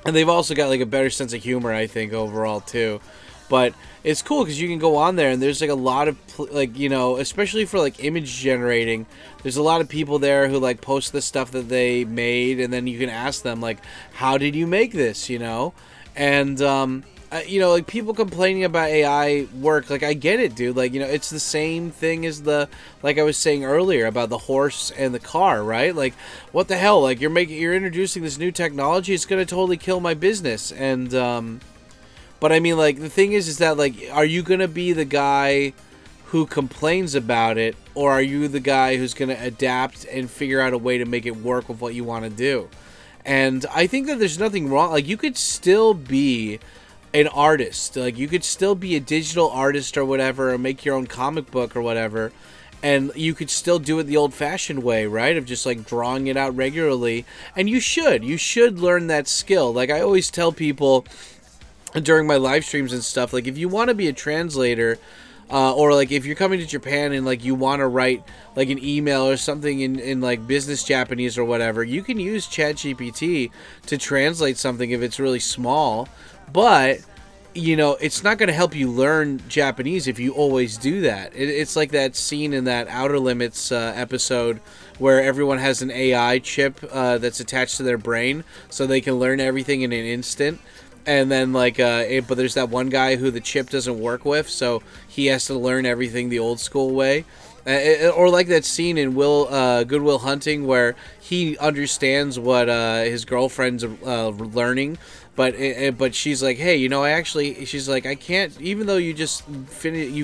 they've also got like a better sense of humor, I think, overall too. But it's cool because you can go on there and there's like a lot of like, you know, especially for like image generating, there's a lot of people there who like post the stuff that they made, and then you can ask them like, how did you make this, you know? And you know, like people complaining about AI work, like I get it, dude. Like, you know, it's the same thing as the, like I was saying earlier about the horse and the car, right? Like, what the hell? Like you're introducing this new technology, it's gonna totally kill my business. And but I mean, like, the thing is that, like, are you going to be the guy who complains about it, or are you the guy who's going to adapt and figure out a way to make it work with what you want to do? And I think that there's nothing wrong. Like, you could still be an artist. Like, you could still be a digital artist or whatever, or make your own comic book or whatever. And you could still do it the old-fashioned way, right? Of just, like, drawing it out regularly. And you should. You should learn that skill. Like, I always tell people during my live streams and stuff, like if you want to be a translator, or like if you're coming to Japan and like you want to write like an email or something in like business Japanese or whatever, you can use ChatGPT to translate something if it's really small. But you know, it's not going to help you learn Japanese if you always do that. It's like that scene in that Outer Limits episode where everyone has an AI chip that's attached to their brain so they can learn everything in an instant. And then, like, but there's that one guy who the chip doesn't work with, so he has to learn everything the old school way. Or like that scene in Good Will Hunting where he understands what his girlfriend's learning, but she's like, hey, you know, she's like, I can't, even though you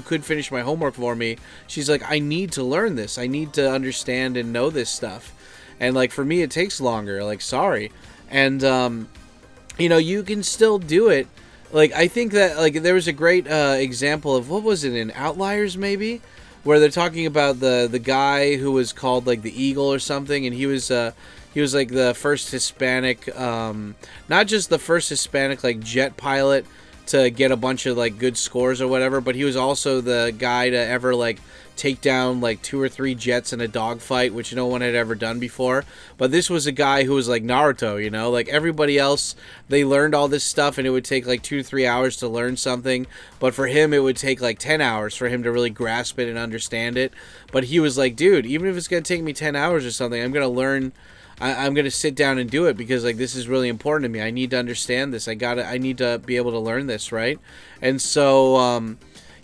could finish my homework for me. She's like, I need to learn this. I need to understand and know this stuff. And like for me, it takes longer. Like, sorry. And you know, you can still do it. Like, I think that, like, there was a great example of, what was it, in Outliers, maybe? Where they're talking about the guy who was called, like, the Eagle or something, and he was like, the first Hispanic, not just the first Hispanic, like, jet pilot to get a bunch of, like, good scores or whatever, but he was also the guy to ever, like, take down like 2 or 3 jets in a dogfight, which no one had ever done before. But this was a guy who was like Naruto, you know, like everybody else, they learned all this stuff and it would take like 2 to 3 hours to learn something. But for him, it would take like 10 hours for him to really grasp it and understand it. But he was like, dude, even if it's going to take me 10 hours or something, I'm going to learn. I'm going to sit down and do it because like this is really important to me. I need to understand this. I need to be able to learn this, right? And so,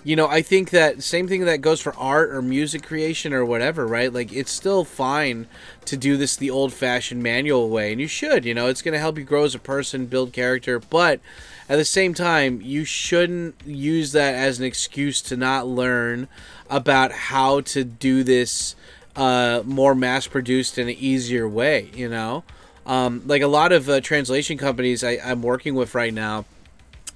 you know, I think that same thing that goes for art or music creation or whatever, right? Like, it's still fine to do this the old-fashioned manual way, and you should, you know, it's going to help you grow as a person, build character, but at the same time, you shouldn't use that as an excuse to not learn about how to do this more mass produced in an easier way, you know. Like a lot of translation companies I'm working with right now,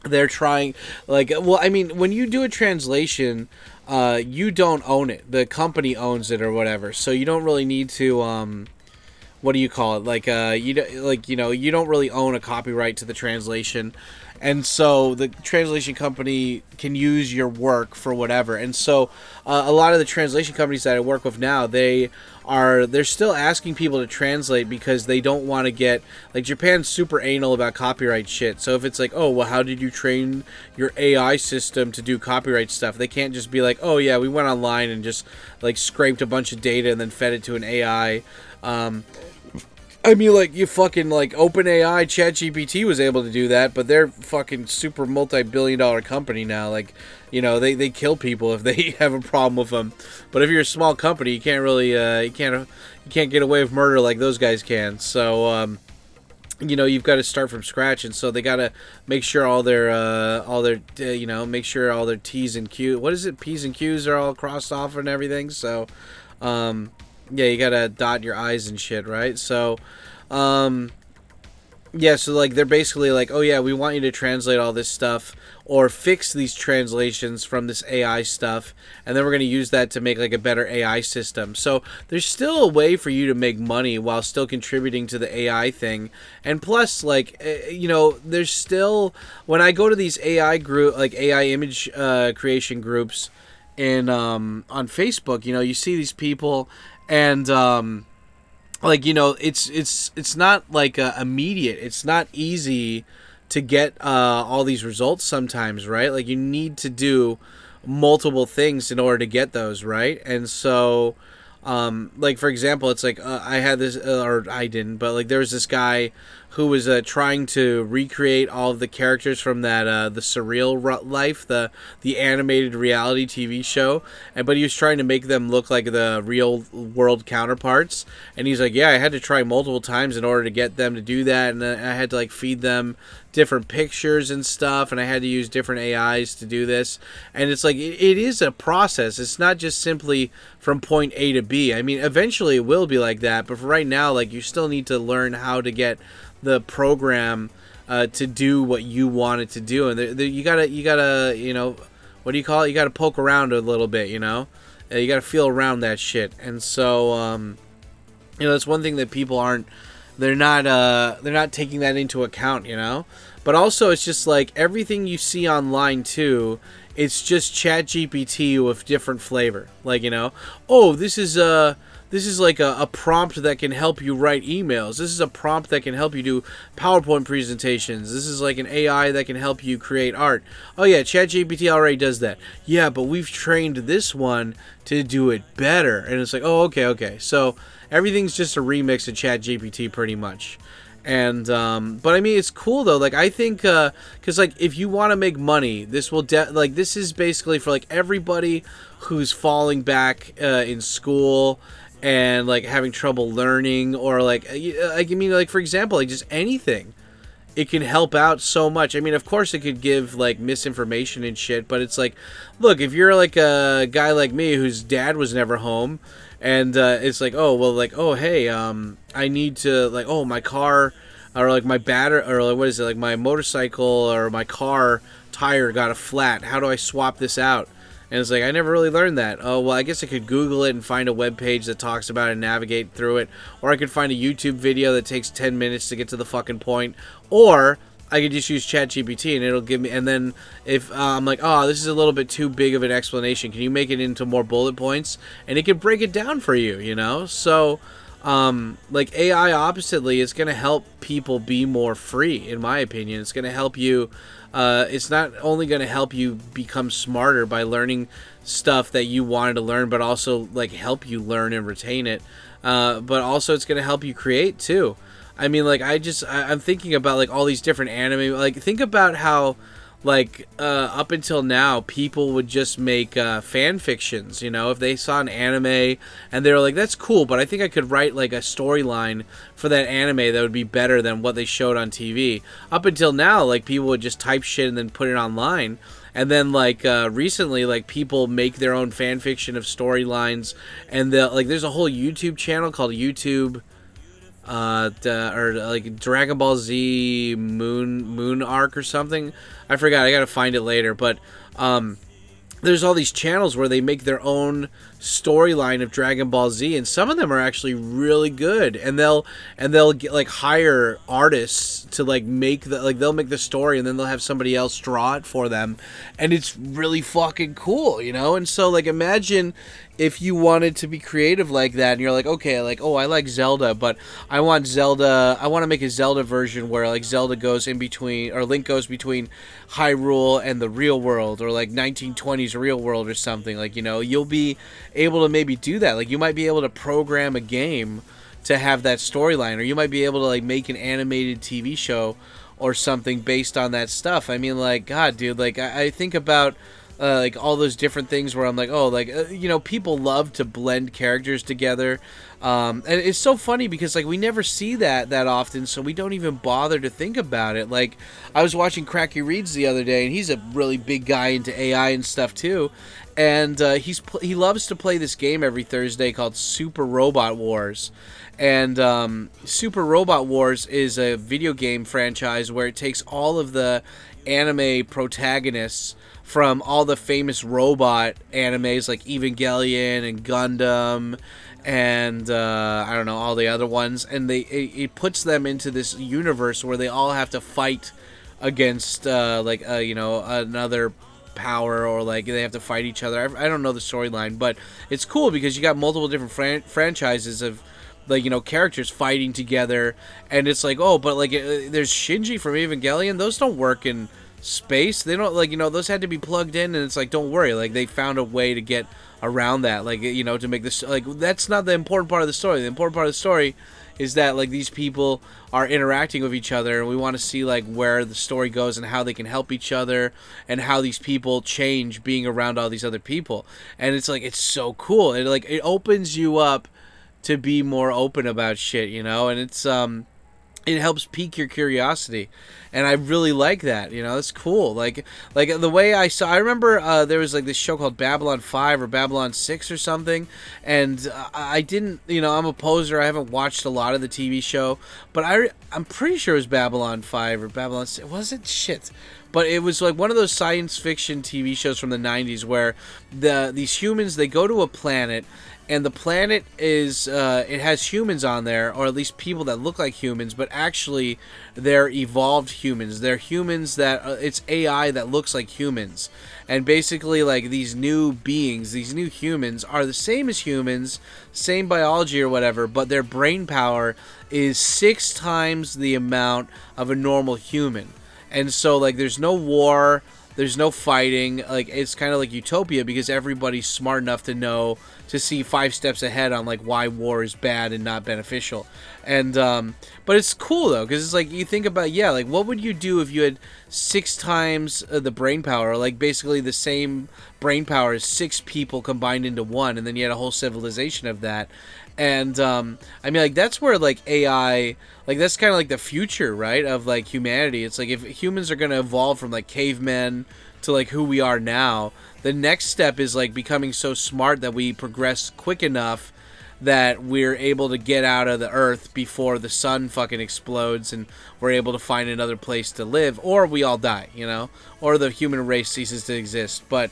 they're trying, like, well, I mean, when you do a translation, you don't own it. The company owns it or whatever. So you don't really need to, what do you call it? Like, you don't really own a copyright to the translation. And so the translation company can use your work for whatever. And so a lot of the translation companies that I work with now, they're still asking people to translate because they don't want to get, like, Japan's super anal about copyright shit. So if it's like, oh, well, how did you train your AI system to do copyright stuff? They can't just be like, oh yeah, we went online and just like scraped a bunch of data and then fed it to an AI. I mean, like, you fucking, like, OpenAI, ChatGPT was able to do that, but they're fucking super multi-billion-dollar company now. Like, you know, they kill people if they have a problem with them. But if you're a small company, you can't really, you can't get away with murder like those guys can. So, you know, you've got to start from scratch, and so they got to make sure all their, make sure all their T's and Q's, what is it, P's and Q's are all crossed off and everything. So, yeah, you gotta dot your I's and shit, right? So, yeah, so, like, they're basically like, oh, yeah, we want you to translate all this stuff or fix these translations from this AI stuff, and then we're going to use that to make, like, a better AI system. So there's still a way for you to make money while still contributing to the AI thing. And plus, like, you know, there's still, when I go to these AI group, like, AI image creation groups on Facebook, you know, you see these people. And, like, you know, it's not, like, immediate. It's not easy to get all these results sometimes, right? Like, you need to do multiple things in order to get those, right? And so, like, for example, it's like, I had this, or I didn't, but, like, there was this guy who was trying to recreate all of the characters from that the Surreal Life, the animated reality TV show, but he was trying to make them look like the real world counterparts. And he's like, yeah, I had to try multiple times in order to get them to do that, and I had to, like, feed them different pictures and stuff, and I had to use different AIs to do this. And it's like, it is a process. It's not just simply from point A to B. I mean, eventually it will be like that, but for right now, like, you still need to learn how to get the program to do what you want it to do. And you gotta, you know, what do you call it? You gotta poke around a little bit, you know? You gotta feel around that shit. And so, you know, that's one thing that people they're not taking that into account, you know? But also, it's just like everything you see online too, it's just ChatGPT with different flavor. Like, you know, oh, this is like a prompt that can help you write emails. This is a prompt that can help you do PowerPoint presentations. This is like an AI that can help you create art. Oh yeah, ChatGPT already does that. Yeah, but we've trained this one to do it better. And it's like, oh, okay. So everything's just a remix of ChatGPT pretty much. And but I mean, it's cool though. Like, I think because, like, if you want to make money, this will like, this is basically for, like, everybody who's falling back in school and, like, having trouble learning, or like, I mean, like, for example, like, just anything. It can help out so much. I mean, of course it could give, like, misinformation and shit, but it's like, look, if you're like a guy like me whose dad was never home, and it's like, oh, well, like, oh, hey, I need to, like, oh, my car, or like my battery, or like, what is it, like my motorcycle or my car tire got a flat. How do I swap this out? And it's like, I never really learned that. Oh, well, I guess I could Google it and find a web page that talks about it and navigate through it. Or I could find a YouTube video that takes 10 minutes to get to the fucking point. Or I could just use ChatGPT and it'll give me, and then if I'm like, oh, this is a little bit too big of an explanation, can you make it into more bullet points? And it can break it down for you, you know? So, like, AI oppositely, it's going to help people be more free, in my opinion. It's going to help you, it's not only going to help you become smarter by learning stuff that you wanted to learn, but also, like, help you learn and retain it. But also it's going to help you create too. I mean, like, I'm thinking about, like, all these different anime. Like, think about how, like, up until now, people would just make fan fictions, you know? If they saw an anime and they were like, that's cool, but I think I could write, like, a storyline for that anime that would be better than what they showed on TV. Up until now, like, people would just type shit and then put it online. And then like recently, like people make their own fan fiction of storylines, and there's a whole YouTube channel called YouTube or like Dragon Ball Z Moon Arc or something. I forgot. I gotta find it later. But there's all these channels where they make their own storyline of Dragon Ball Z, and some of them are actually really good. And they'll get, like, hire artists to like make they'll make the story, and then they'll have somebody else draw it for them, and it's really fucking cool, you know. And so like imagine if you wanted to be creative like that, and you're like, okay, like, oh, I like Zelda, but I want to make a Zelda version where like Zelda goes in between, or Link goes between Hyrule and the real world, or like 1920s real world or something. Like, you know, you'll be able to maybe do that. Like, you might be able to program a game to have that storyline, or you might be able to like make an animated TV show or something based on that stuff. I mean, like, God, dude, like I think about like all those different things where I'm like, oh, like you know, people love to blend characters together, and it's so funny because like we never see that often, so we don't even bother to think about it. Like, I was watching Cracky Reads the other day, and he's a really big guy into AI and stuff too, and he loves to play this game every Thursday called Super Robot Wars. And Super Robot Wars is a video game franchise where it takes all of the anime protagonists from all the famous robot animes like Evangelion and Gundam and I don't know, all the other ones, and it puts them into this universe where they all have to fight against you know, another power, or like they have to fight each other. I don't know the storyline, but it's cool because you got multiple different franchises of, like, you know, characters fighting together, and it's like, oh, but like there's Shinji from Evangelion. Those don't work in space. They don't, like, you know, those had to be plugged in, and it's like, don't worry, like they found a way to get around that, like, you know, to make this, like, that's not the important part of the story. The important part of the story is that like these people are interacting with each other, and we want to see like where the story goes and how they can help each other and how these people change being around all these other people. And it's like, it's so cool. It opens you up to be more open about shit, you know, and it's it helps pique your curiosity, and I really like that, you know. It's cool. Like the way I remember there was like this show called Babylon 5 or Babylon 6 or something, and I didn't, you know, I'm a poser, I haven't watched a lot of the TV show, but I'm pretty sure it was Babylon 5 or Babylon 6. Was it? Shit. But it was like one of those science fiction TV shows from the 90s where these humans, they go to a planet, and the planet is it has humans on there, or at least people that look like humans, but actually they're evolved humans. They're humans that it's AI that looks like humans. And basically, like, these new beings, these new humans are the same as humans, same biology or whatever, but their brain power is 6 times the amount of a normal human. And so, like, there's no war, there's no fighting. Like, it's kind of like Utopia because everybody's smart enough to know, to see 5 steps ahead on like why war is bad and not beneficial. And but it's cool though, because it's like, you think about, yeah, like what would you do if you had 6 times the brain power, like basically the same brain power as 6 people combined into one, and then you had a whole civilization of that. And I mean, like, that's where like AI, like, that's kind of like the future, right, of like humanity. It's like, if humans are going to evolve from like cavemen to like who we are now, the next step is like becoming so smart that we progress quick enough that we're able to get out of the earth before the sun fucking explodes, and we're able to find another place to live, or we all die, you know, or the human race ceases to exist. But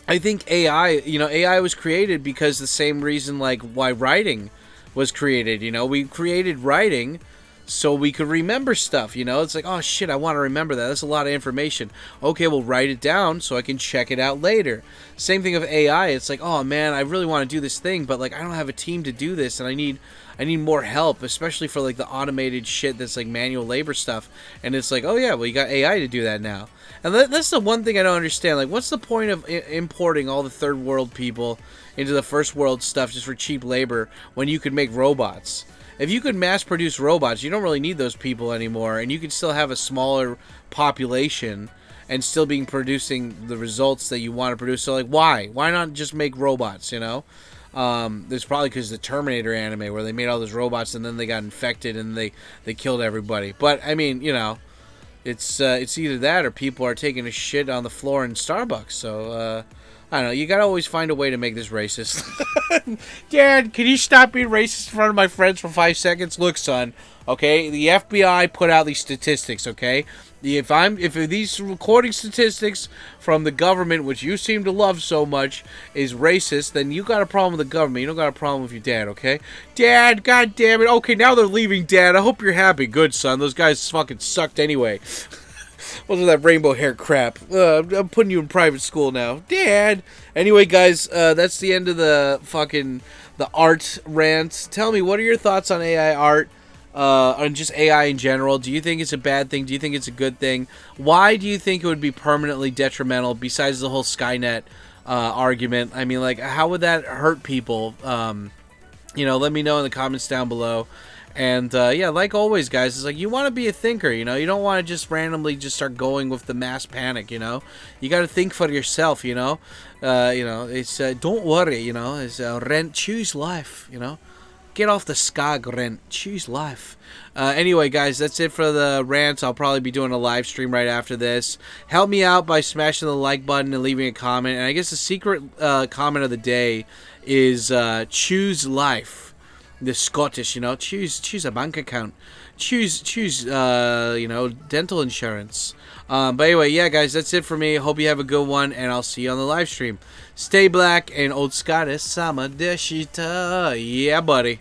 I think AI, you know, AI was created because the same reason like why writing was created, you know. We created writing so we could remember stuff, you know. It's like, oh shit, I want to remember that. That's a lot of information. Okay, we'll write it down so I can check it out later. Same thing with AI. It's like, oh man, I really want to do this thing, but like I don't have a team to do this, and I need more help, especially for like the automated shit that's like manual labor stuff. And it's like, oh yeah, well, you got AI to do that now. And that's the one thing I don't understand. Like, what's the point of importing all the third world people into the first world stuff just for cheap labor when you could make robots? If you could mass produce robots, you don't really need those people anymore, and you could still have a smaller population and still being producing the results that you want to produce. So like, why not just make robots, you know? There's probably because the Terminator anime where they made all those robots and then they got infected and they killed everybody. But I mean, you know, It's either that or people are taking a shit on the floor in Starbucks. So I don't know. You gotta always find a way to make this racist. Dad, can you stop being racist in front of my friends for 5 seconds? Look, son. Okay, the FBI put out these statistics. Okay, if these recording statistics from the government, which you seem to love so much, is racist, then you got a problem with the government. You don't got a problem with your dad. Okay, Dad. God damn it. Okay, now they're leaving, Dad. I hope you're happy. Good, son. Those guys fucking sucked anyway. What's with that rainbow hair crap? I'm putting you in private school now, Dad. Anyway, guys, that's the end of the art rant. Tell me, what are your thoughts on AI art? On just AI in general? Do you think it's a bad thing? Do you think it's a good thing? Why do you think it would be permanently detrimental? Besides the whole Skynet argument, I mean, like, how would that hurt people? Let me know in the comments down below. And yeah, like always, guys, it's like you want to be a thinker. You don't want to just randomly just start going with the mass panic. You got to think for yourself. It's don't worry. It's rent, choose life. Get off the skag rent. Choose life. Anyway, guys, that's it for the rant. I'll probably be doing a live stream right after this. Help me out by smashing the like button and leaving a comment. And I guess the secret comment of the day is choose life. The Scottish, choose a bank account. Choose dental insurance. But anyway, yeah, guys, that's it for me. Hope you have a good one, and I'll see you on the live stream. Stay black and old Scottish sama deshita. Yeah, buddy.